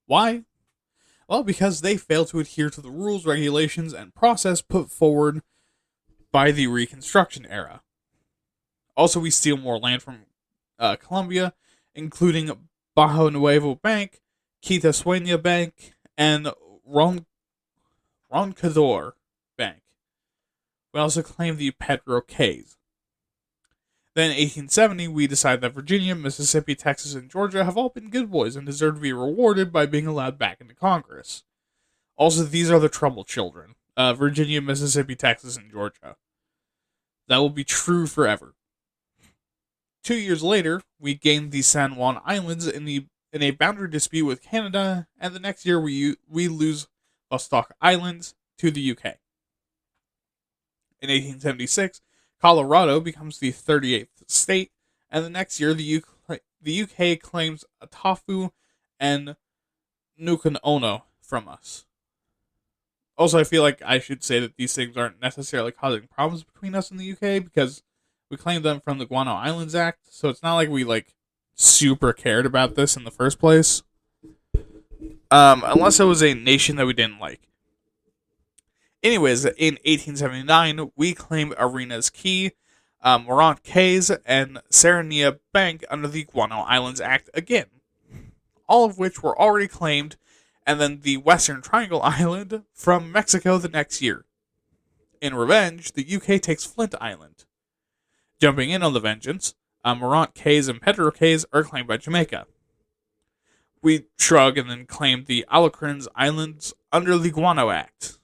Why? Well, because they failed to adhere to the rules, regulations, and process put forward by the Reconstruction era. Also, we steal more land from Colombia, including Bajo Nuevo Bank, Quitasueña Bank, and Roncador Bank. We also claim the Pedro Cays. Then in 1870, we decide that Virginia, Mississippi, Texas, and Georgia have all been good boys and deserve to be rewarded by being allowed back into Congress. Also, these are the troubled children. Virginia, Mississippi, Texas, and Georgia. That will be true forever. 2 years later, we gained the San Juan Islands in a boundary dispute with Canada, and the next year we lose Vostok Islands to the UK. In 1876, Colorado becomes the 38th state, and the next year the UK claims Atafu and Nukan Ono from us. Also, I feel like I should say that these things aren't necessarily causing problems between us and the UK because we claimed them from the Guano Islands Act, so it's not like we super cared about this in the first place. Unless it was a nation that we didn't like. Anyways, in 1879, we claimed Arenas Key, Morant Cays, and Serenia Bank under the Guano Islands Act again. All of which were already claimed, and then the Western Triangle Island from Mexico the next year. In revenge, the UK takes Flint Island. Jumping in on the vengeance, Morant Cays and Pedro Cays are claimed by Jamaica. We shrug and then claim the Alecrins Islands under the Guano Act.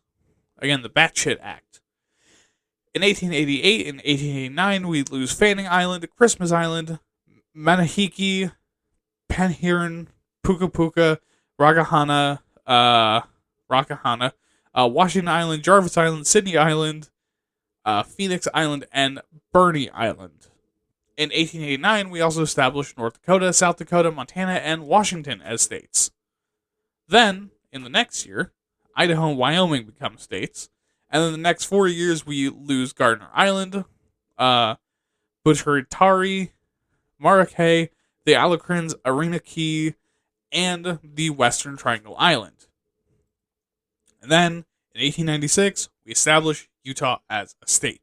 Again, the Batshit Act. In 1888 and 1889, we lose Fanning Island, Christmas Island, Manahiki, Panhiran, Puka Puka, Rakahana, Washington Island, Jarvis Island, Sydney Island, Phoenix Island, and Burney Island. In 1889, we also established North Dakota, South Dakota, Montana, and Washington as states. Then, in the next year, Idaho and Wyoming become states, and then the next 4 years we lose Gardner Island, Butcheritari, Maracay, the Alecrins, Arena Key, and the Western Triangle Island. And then, in 1896, we establish Utah as a state.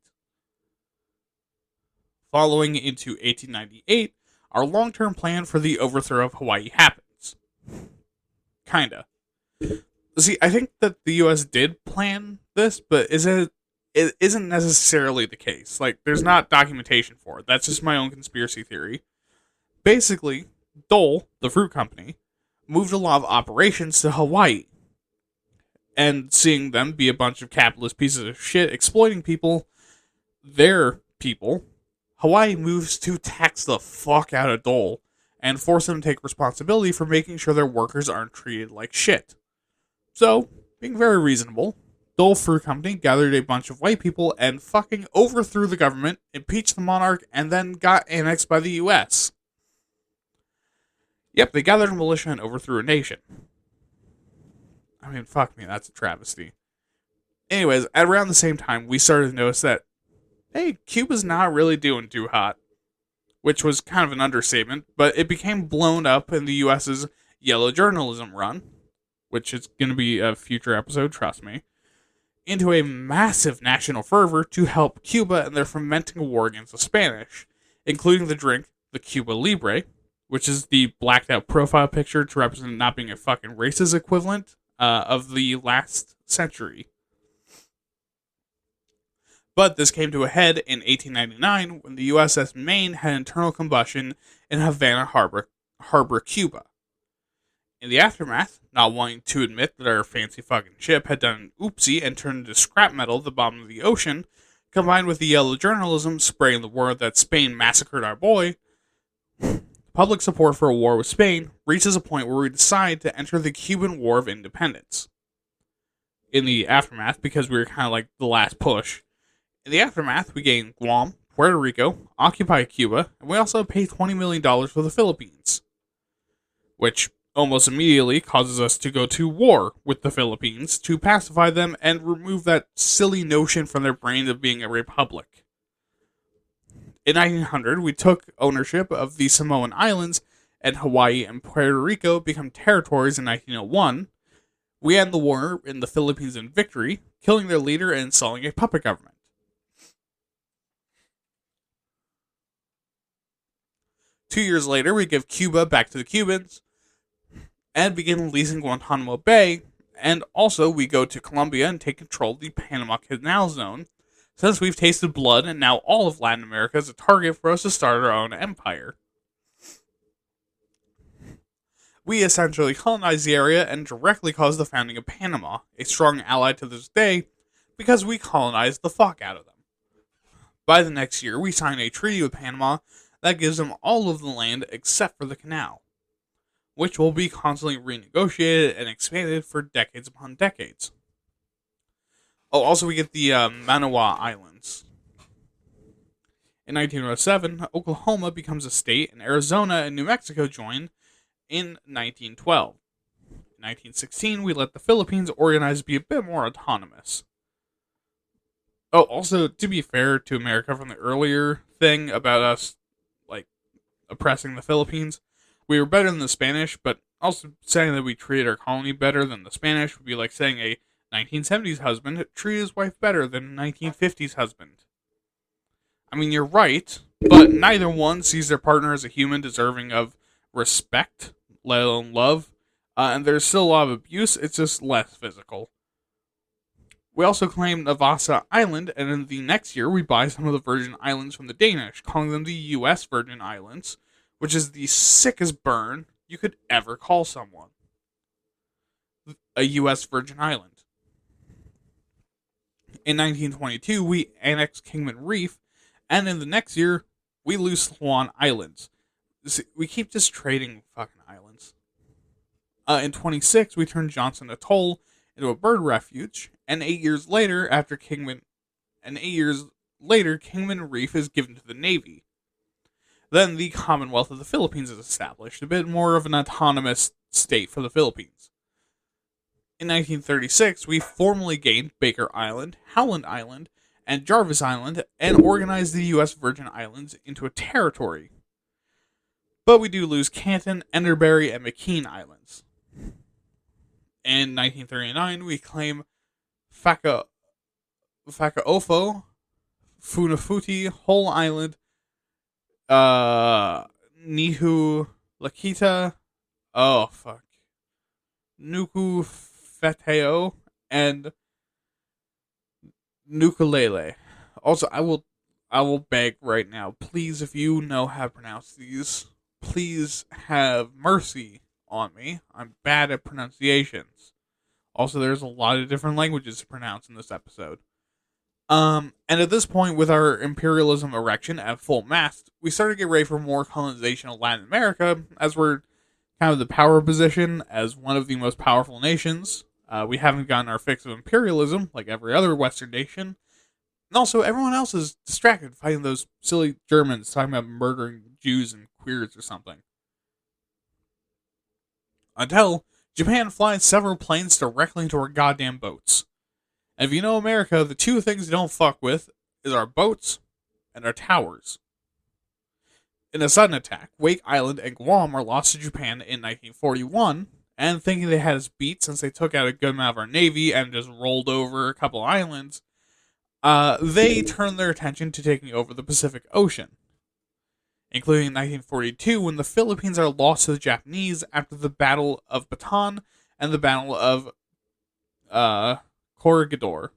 Following into 1898, our long-term plan for the overthrow of Hawaii happens. Kinda. See, I think that the U.S. did plan this, but it isn't necessarily the case. There's not documentation for it. That's just my own conspiracy theory. Basically, Dole, the fruit company, moved a lot of operations to Hawaii. And seeing them be a bunch of capitalist pieces of shit exploiting their people, Hawaii moves to tax the fuck out of Dole and force them to take responsibility for making sure their workers aren't treated like shit. So, being very reasonable, Dole Fruit Company gathered a bunch of white people and fucking overthrew the government, impeached the monarch, and then got annexed by the U.S. Yep, they gathered a militia and overthrew a nation. I mean, fuck me, that's a travesty. Anyways, at around the same time, we started to notice that, hey, Cuba's not really doing too hot. Which was kind of an understatement, but it became blown up in the U.S.'s yellow journalism run, which is going to be a future episode, trust me, into a massive national fervor to help Cuba in their fomenting war against the Spanish, including the drink, the Cuba Libre, which is the blacked out profile picture to represent not being a fucking racist equivalent of the last century. But this came to a head in 1899 when the USS Maine had internal combustion in Havana Harbor, Cuba. In the aftermath, not wanting to admit that our fancy fucking ship had done an oopsie and turned into scrap metal at the bottom of the ocean, combined with the yellow journalism spraying the word that Spain massacred our boy, public support for a war with Spain reaches a point where we decide to enter the Cuban War of Independence. In the aftermath, because we were kind of like the last push, in the aftermath we gain Guam, Puerto Rico, occupy Cuba, and we also pay $20 million for the Philippines. Which almost immediately causes us to go to war with the Philippines to pacify them and remove that silly notion from their brain of being a republic. In 1900, we took ownership of the Samoan Islands, and Hawaii and Puerto Rico become territories in 1901. We end the war in the Philippines in victory, killing their leader and installing a puppet government. Two years later, we give Cuba back to the Cubans, and begin leasing Guantanamo Bay, and also we go to Colombia and take control of the Panama Canal Zone, since we've tasted blood and now all of Latin America is a target for us to start our own empire. We essentially colonized the area and directly caused the founding of Panama, a strong ally to this day, because we colonized the fuck out of them. By the next year, we signed a treaty with Panama that gives them all of the land except for the canal, which will be constantly renegotiated and expanded for decades upon decades. Oh, also we get the Manawa Islands. In 1907, Oklahoma becomes a state, and Arizona and New Mexico join in 1912. In 1916, we let the Philippines organize to be a bit more autonomous. Oh, also, to be fair to America from the earlier thing about us, like, oppressing the Philippines, we were better than the Spanish, but also saying that we treated our colony better than the Spanish would be like saying a 1970s husband treated his wife better than a 1950s husband. I mean, you're right, but neither one sees their partner as a human deserving of respect, let alone love, and there's still a lot of abuse, it's just less physical. We also claim Navassa Island, and in the next year we buy some of the Virgin Islands from the Danish, calling them the U.S. Virgin Islands, which is the sickest burn you could ever call someone. A U.S. Virgin Island. In 1922, we annex Kingman Reef, and in the next year, we lose Swan Islands. We keep just trading fucking islands. In 26, we turn Johnson Atoll into a bird refuge, and 8 years later, Kingman Reef is given to the Navy. Then the Commonwealth of the Philippines is established, a bit more of an autonomous state for the Philippines. In 1936, we formally gained Baker Island, Howland Island, and Jarvis Island, and organized the U.S. Virgin Islands into a territory. But we do lose Canton, Enderbury, and McKean Islands. In 1939, we claim Whakaofo, Funafuti, Whole Island, Nihu Lakita, Nuku Feteo, and Nukulele. Also, I will beg right now, please, if you know how to pronounce these, please have mercy on me. I'm bad at pronunciations. Also, there's a lot of different languages to pronounce in this episode. And at this point, with our imperialism erection at full mast, we started to get ready for more colonization of Latin America, as we're kind of the power position as one of the most powerful nations. We haven't gotten our fix of imperialism, like every other Western nation. And also, everyone else is distracted fighting those silly Germans talking about murdering Jews and queers or something. Until Japan flies several planes directly into our goddamn boats. And if you know America, the two things you don't fuck with is our boats and our towers. In a sudden attack, Wake Island and Guam are lost to Japan in 1941, and thinking they had us beat since they took out a good amount of our navy and just rolled over a couple islands, they turned their attention to taking over the Pacific Ocean, including in 1942 when the Philippines are lost to the Japanese after the Battle of Bataan and the Battle of Corregidor.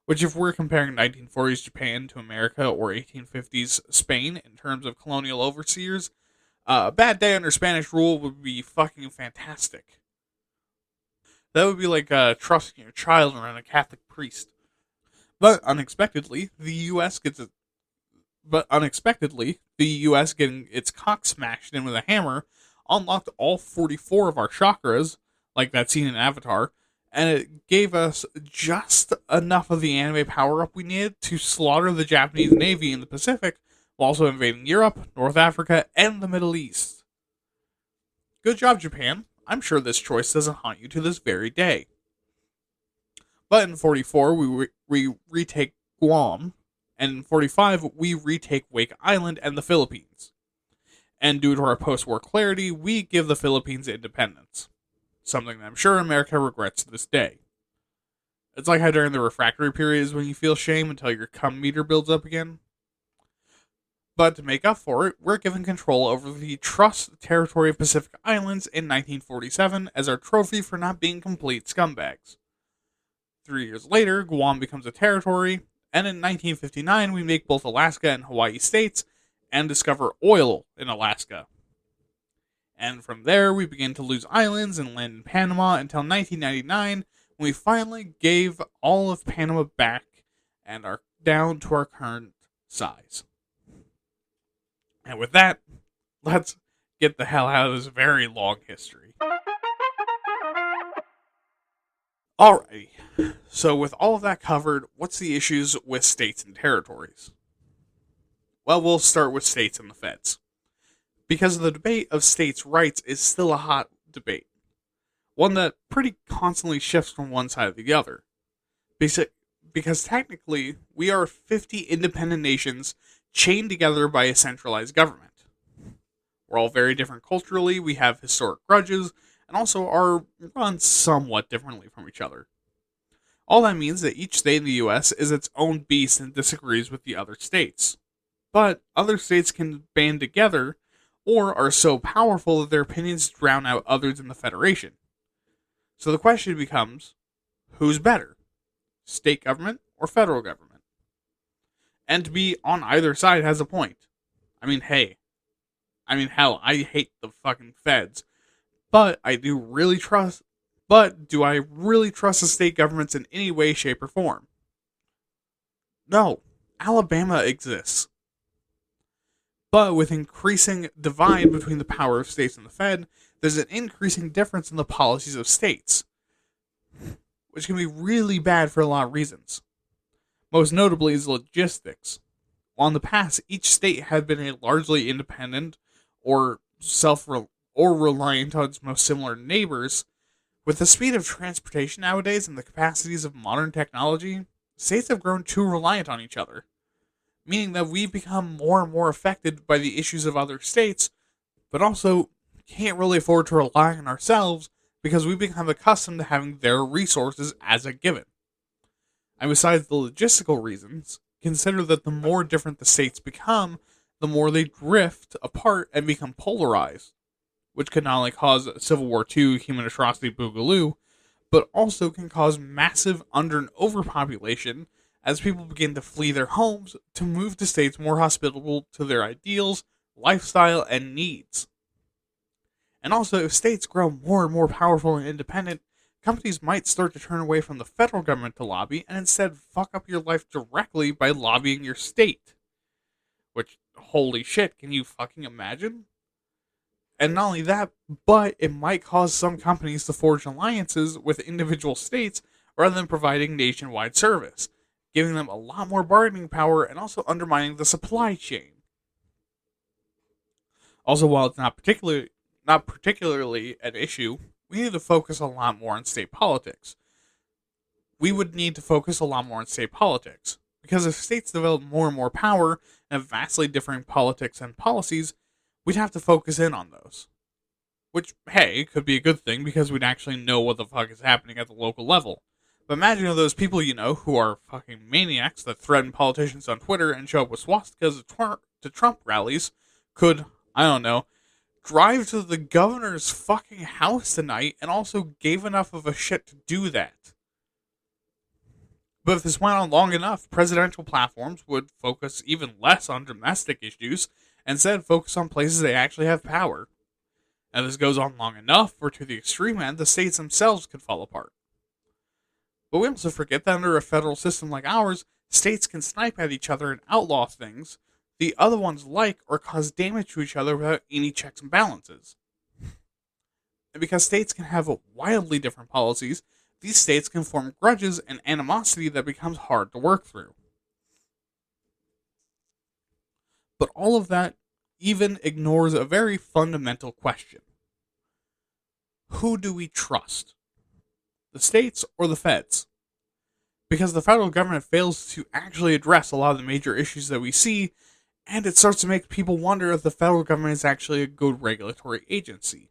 Which, if we're comparing 1940s Japan to America or 1850s Spain in terms of colonial overseers, a bad day under Spanish rule would be fucking fantastic. That would be like trusting your child around a Catholic priest. But unexpectedly, the U.S. getting its cock smashed in with a hammer unlocked all 44 of our chakras, like that scene in Avatar, and it gave us just enough of the anime power-up we needed to slaughter the Japanese Navy in the Pacific, while also invading Europe, North Africa, and the Middle East. Good job, Japan. I'm sure this choice doesn't haunt you to this very day. But in 44, we retake Guam, and in 45, we retake Wake Island and the Philippines. And due to our post-war clarity, we give the Philippines independence. Something that I'm sure America regrets to this day. It's like how during the refractory period is when you feel shame until your cum meter builds up again. But to make up for it, we're given control over the Trust Territory of Pacific Islands in 1947 as our trophy for not being complete scumbags. 3 years later, Guam becomes a territory, and in 1959 we make both Alaska and Hawaii states and discover oil in Alaska. And from there, we begin to lose islands and land in Panama until 1999, when we finally gave all of Panama back and are down to our current size. And with that, let's get the hell out of this very long history. Alrighty, so with all of that covered, what's the issues with states and territories? Well, we'll start with states and the feds. Because the debate of states' rights is still a hot debate. One that pretty constantly shifts from one side to the other. Because technically, we are 50 independent nations chained together by a centralized government. We're all very different culturally, we have historic grudges, and also are run somewhat differently from each other. All that means that each state in the US is its own beast and disagrees with the other states. But other states can band together, or are so powerful that their opinions drown out others in the Federation. So the question becomes, who's better? State government or federal government? And to be on either side has a point. Hell, I hate the fucking feds. But do I really trust the state governments in any way, shape, or form? No. Alabama exists. But with increasing divide between the power of states and the Fed, there's an increasing difference in the policies of states, which can be really bad for a lot of reasons. Most notably is logistics. While in the past, each state had been a largely independent or reliant on its most similar neighbors, with the speed of transportation nowadays and the capacities of modern technology, states have grown too reliant on each other. Meaning that we become more and more affected by the issues of other states, but also can't really afford to rely on ourselves because we become accustomed to having their resources as a given. And besides the logistical reasons, consider that the more different the states become, the more they drift apart and become polarized, which could not only cause Civil War II human atrocity boogaloo, but also can cause massive under- and overpopulation as people begin to flee their homes to move to states more hospitable to their ideals, lifestyle, and needs. And also, if states grow more and more powerful and independent, companies might start to turn away from the federal government to lobby and instead fuck up your life directly by lobbying your state. Which, holy shit, can you fucking imagine? And not only that, but it might cause some companies to forge alliances with individual states rather than providing nationwide service, giving them a lot more bargaining power and also undermining the supply chain. Also, while it's not particularly an issue, we need to focus a lot more on state politics. Because if states develop more and more power and have vastly differing politics and policies, we'd have to focus in on those. Which, hey, could be a good thing because we'd actually know what the fuck is happening at the local level. But imagine if those people you know who are fucking maniacs that threaten politicians on Twitter and show up with swastikas to Trump rallies could, drive to the governor's fucking house tonight and also gave enough of a shit to do that. But if this went on long enough, presidential platforms would focus even less on domestic issues and instead focus on places they actually have power. And if this goes on long enough, or to the extreme end, the states themselves could fall apart. But we also forget that under a federal system like ours, states can snipe at each other and outlaw things the other ones like or cause damage to each other without any checks and balances. And because states can have wildly different policies, these states can form grudges and animosity that becomes hard to work through. But all of that even ignores a very fundamental question. Who do we trust? The states or the feds? Because the federal government fails to actually address a lot of the major issues that we see, and it starts to make people wonder if the federal government is actually a good regulatory agency.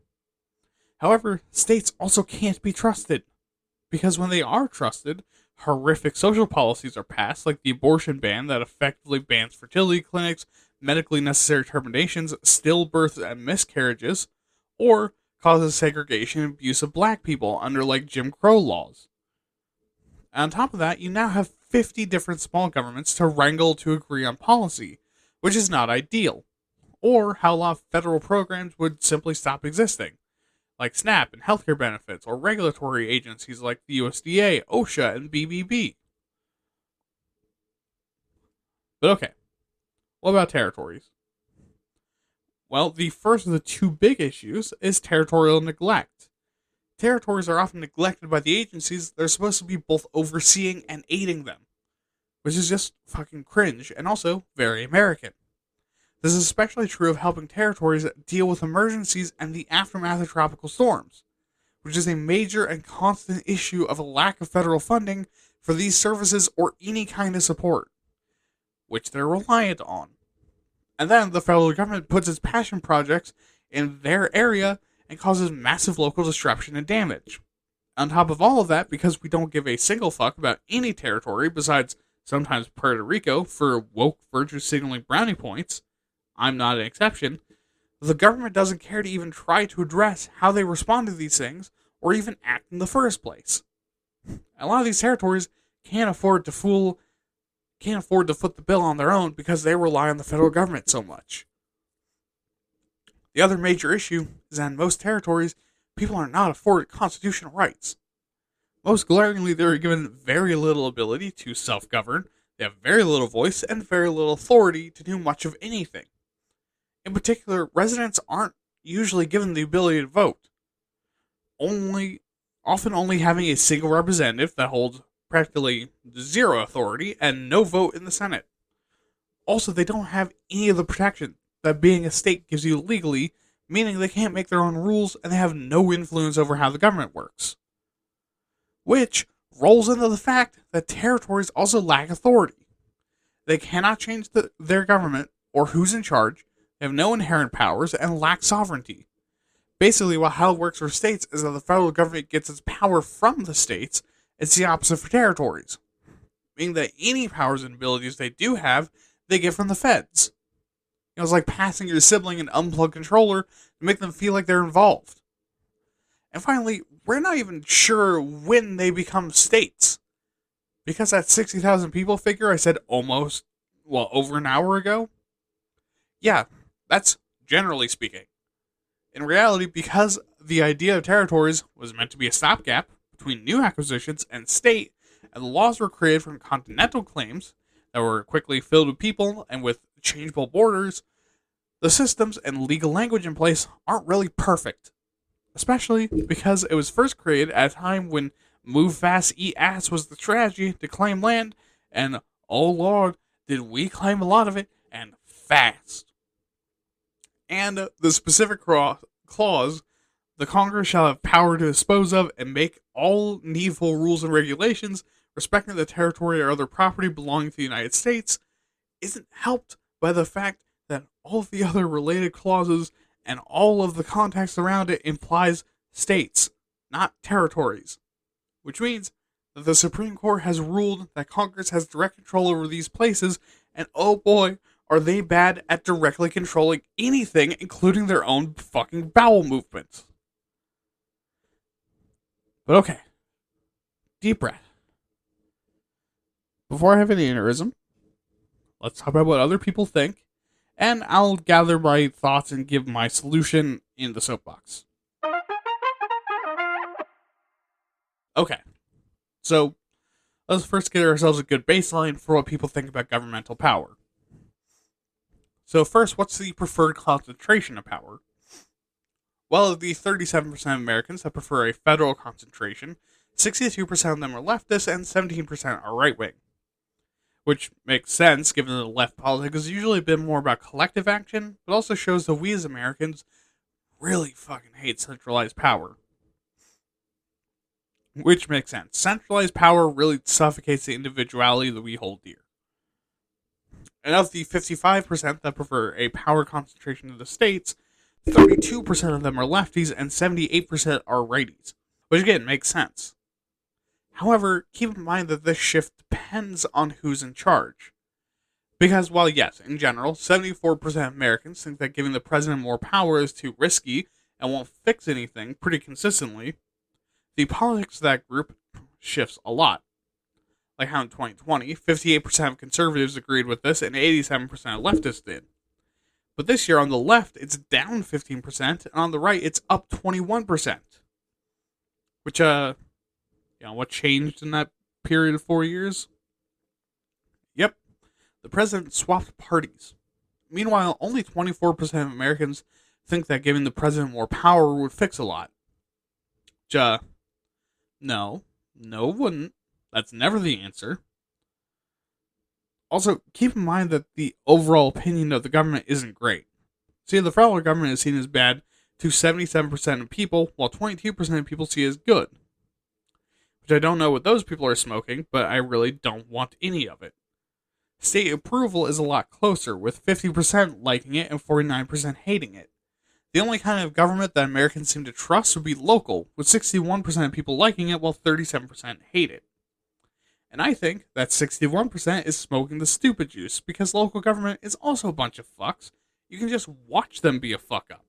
However, states also can't be trusted, because when they are trusted, horrific social policies are passed, like the abortion ban that effectively bans fertility clinics, medically necessary terminations, stillbirths, and miscarriages, or causes segregation and abuse of black people under like Jim Crow laws. And on top of that, you now have 50 different small governments to wrangle to agree on policy, which is not ideal, or how a lot of federal programs would simply stop existing, like SNAP and healthcare benefits, or regulatory agencies like the USDA, OSHA, and BBB. But okay, what about territories? Well, the first of the two big issues is territorial neglect. Territories are often neglected by the agencies that are supposed to be both overseeing and aiding them, which is just fucking cringe and also very American. This is especially true of helping territories deal with emergencies and the aftermath of tropical storms, which is a major and constant issue of a lack of federal funding for these services or any kind of support, which they're reliant on. And then the federal government puts its passion projects in their area and causes massive local disruption and damage. On top of all of that, because we don't give a single fuck about any territory besides sometimes Puerto Rico for woke virtue signaling brownie points, I'm not an exception, the government doesn't care to even try to address how they respond to these things or even act in the first place. A lot of these territories can't afford to foot the bill on their own because they rely on the federal government so much. The other major issue is that in most territories, people are not afforded constitutional rights. Most glaringly, they are given very little ability to self-govern, they have very little voice, and very little authority to do much of anything. In particular, residents aren't usually given the ability to vote, often only having a single representative that holds practically zero authority and no vote in the Senate. Also, they don't have any of the protection that being a state gives you legally, meaning they can't make their own rules and they have no influence over how the government works. Which rolls into the fact that territories also lack authority. They cannot change their government or who's in charge, they have no inherent powers, and lack sovereignty. Basically, how it works for states is that the federal government gets its power from the states. It's the opposite for territories, meaning that any powers and abilities they do have, they get from the feds. It's like passing your sibling an unplugged controller to make them feel like they're involved. And finally, we're not even sure when they become states. Because that 60,000 people figure I said over an hour ago? Yeah, that's generally speaking. In reality, because the idea of territories was meant to be a stopgap between new acquisitions and state, and the laws were created from continental claims that were quickly filled with people and with changeable borders, the systems and legal language in place aren't really perfect. Especially because it was first created at a time when move fast, eat ass was the strategy to claim land, and oh lord, did we claim a lot of it, and fast. And the specific clause, the Congress shall have power to dispose of and make all needful rules and regulations respecting the territory or other property belonging to the United States, isn't helped by the fact that all of the other related clauses and all of the context around it implies states, not territories. Which means that the Supreme Court has ruled that Congress has direct control over these places, and oh boy, are they bad at directly controlling anything, including their own fucking bowel movements. But okay, deep breath. Before I have any aneurysm, let's talk about what other people think, and I'll gather my thoughts and give my solution in the soapbox. Okay, so let's first get ourselves a good baseline for what people think about governmental power. So first, what's the preferred concentration of power? Well, of the 37% of Americans that prefer a federal concentration, 62% of them are leftist and 17% are right-wing. Which makes sense, given that left politics has usually been more about collective action, but also shows that we as Americans really fucking hate centralized power. Which makes sense. Centralized power really suffocates the individuality that we hold dear. And of the 55% that prefer a power concentration of the states, 32% of them are lefties and 78% are righties. Which again, makes sense. However, keep in mind that this shift depends on who's in charge. Because while yes, in general, 74% of Americans think that giving the president more power is too risky and won't fix anything pretty consistently, the politics of that group shifts a lot. Like how in 2020, 58% of conservatives agreed with this and 87% of leftists did. But this year on the left, it's down 15%, and on the right, it's up 21%. Which, what changed in that period of 4 years? Yep, the president swapped parties. Meanwhile, only 24% of Americans think that giving the president more power would fix a lot. No, it wouldn't. That's never the answer. Also, keep in mind that the overall opinion of the government isn't great. See, the federal government is seen as bad to 77% of people, while 22% of people see it as good. Which I don't know what those people are smoking, but I really don't want any of it. State approval is a lot closer, with 50% liking it and 49% hating it. The only kind of government that Americans seem to trust would be local, with 61% of people liking it while 37% hate it. And I think that 61% is smoking the stupid juice, because local government is also a bunch of fucks. You can just watch them be a fuck up.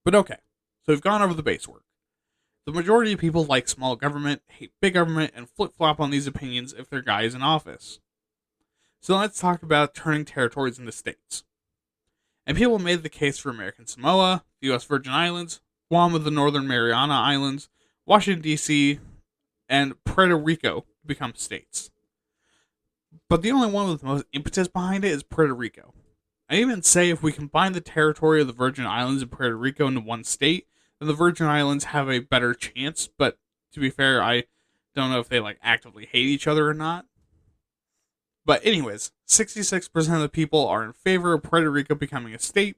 But okay, so we've gone over the base work. The majority of people like small government, hate big government, and flip-flop on these opinions if their guy is in office. So let's talk about turning territories into states. And people made the case for American Samoa, the U.S. Virgin Islands, Guam of the Northern Mariana Islands, Washington, D.C., and Puerto Rico to become states. But the only one with the most impetus behind it is Puerto Rico. I even say if we combine the territory of the Virgin Islands and Puerto Rico into one state, then the Virgin Islands have a better chance, but to be fair, I don't know if they actively hate each other or not. But anyways, 66% of the people are in favor of Puerto Rico becoming a state,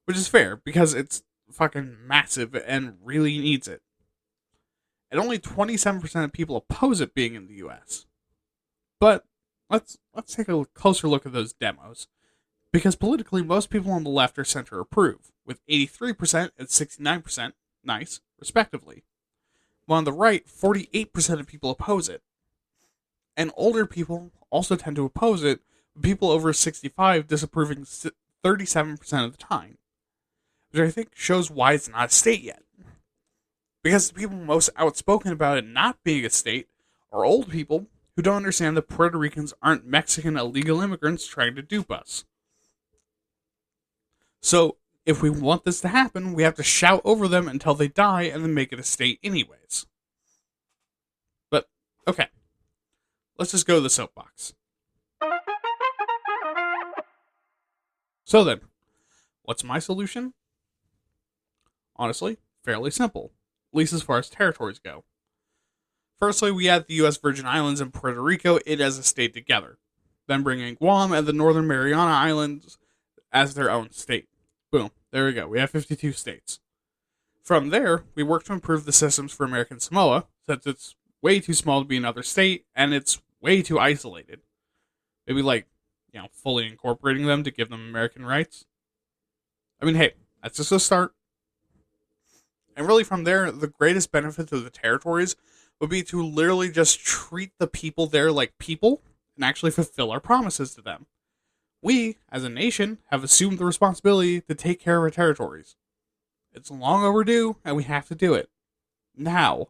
which is fair because it's fucking massive and really needs it. And only 27% of people oppose it being in the US. But let's take a closer look at those demos. Because politically, most people on the left are center approve, with 83% and 69% nice, respectively. While on the right, 48% of people oppose it. And older people also tend to oppose it, with people over 65 disapproving 37% of the time. Which I think shows why it's not a state yet. Because the people most outspoken about it not being a state are old people who don't understand that Puerto Ricans aren't Mexican illegal immigrants trying to dupe us. So, if we want this to happen, we have to shout over them until they die and then make it a state anyways. But, okay. Let's just go to the soapbox. So then, what's my solution? Honestly, fairly simple, at least as far as territories go. Firstly, we add the U.S. Virgin Islands and Puerto Rico in as a state together, then bring in Guam and the Northern Mariana Islands as their own state. Boom, there we go, we have 52 states. From there, we work to improve the systems for American Samoa, since it's way too small to be another state, and it's way too isolated. Maybe fully incorporating them to give them American rights. I mean, hey, that's just a start. And really from there, the greatest benefit to the territories would be to literally just treat the people there like people and actually fulfill our promises to them. We, as a nation, have assumed the responsibility to take care of our territories. It's long overdue, and we have to do it. Now.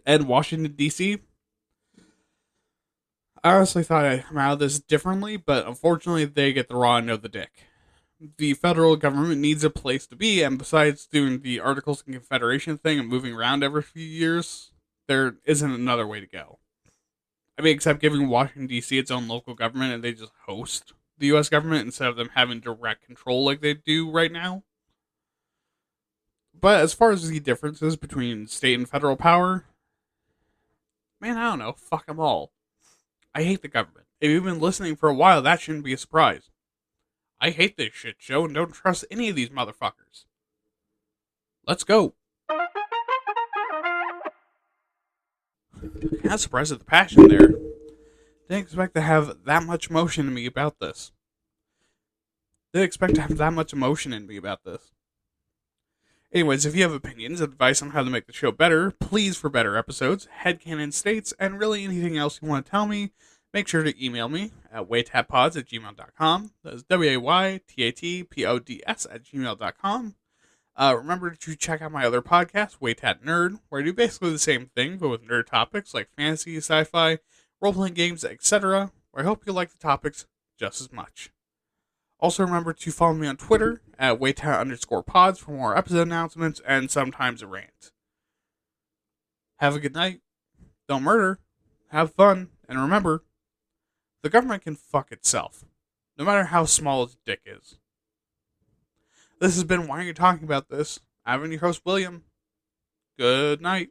And Washington, D.C., I honestly thought I'd come out of this differently, but unfortunately they get the raw end of the dick. The federal government needs a place to be, and besides doing the Articles of Confederation thing and moving around every few years, there isn't another way to go. I mean, except giving Washington, D.C. its own local government, and they just host the U.S. government instead of them having direct control like they do right now. But as far as the differences between state and federal power, man, I don't know. Fuck them all. I hate the government. If you've been listening for a while, that shouldn't be a surprise. I hate this shit show and don't trust any of these motherfuckers. Let's go. Kind of surprised at the passion there. Didn't expect to have that much emotion in me about this. Anyways, if you have opinions, advice on how to make the show better, please for better episodes, headcanon states, and really anything else you want to tell me, make sure to email me at waytatpods@gmail.com. That's waytatpods@gmail.com. Remember to check out my other podcast, Waytat Nerd, where I do basically the same thing, but with nerd topics like fantasy, sci-fi, role-playing games, etc., where I hope you like the topics just as much. Also remember to follow me on Twitter at Waytat_pods for more episode announcements and sometimes a rant. Have a good night. Don't murder. Have fun. And remember, the government can fuck itself, no matter how small its dick is. This has been Why Are You Talking About This? I've been your host, William. Good night.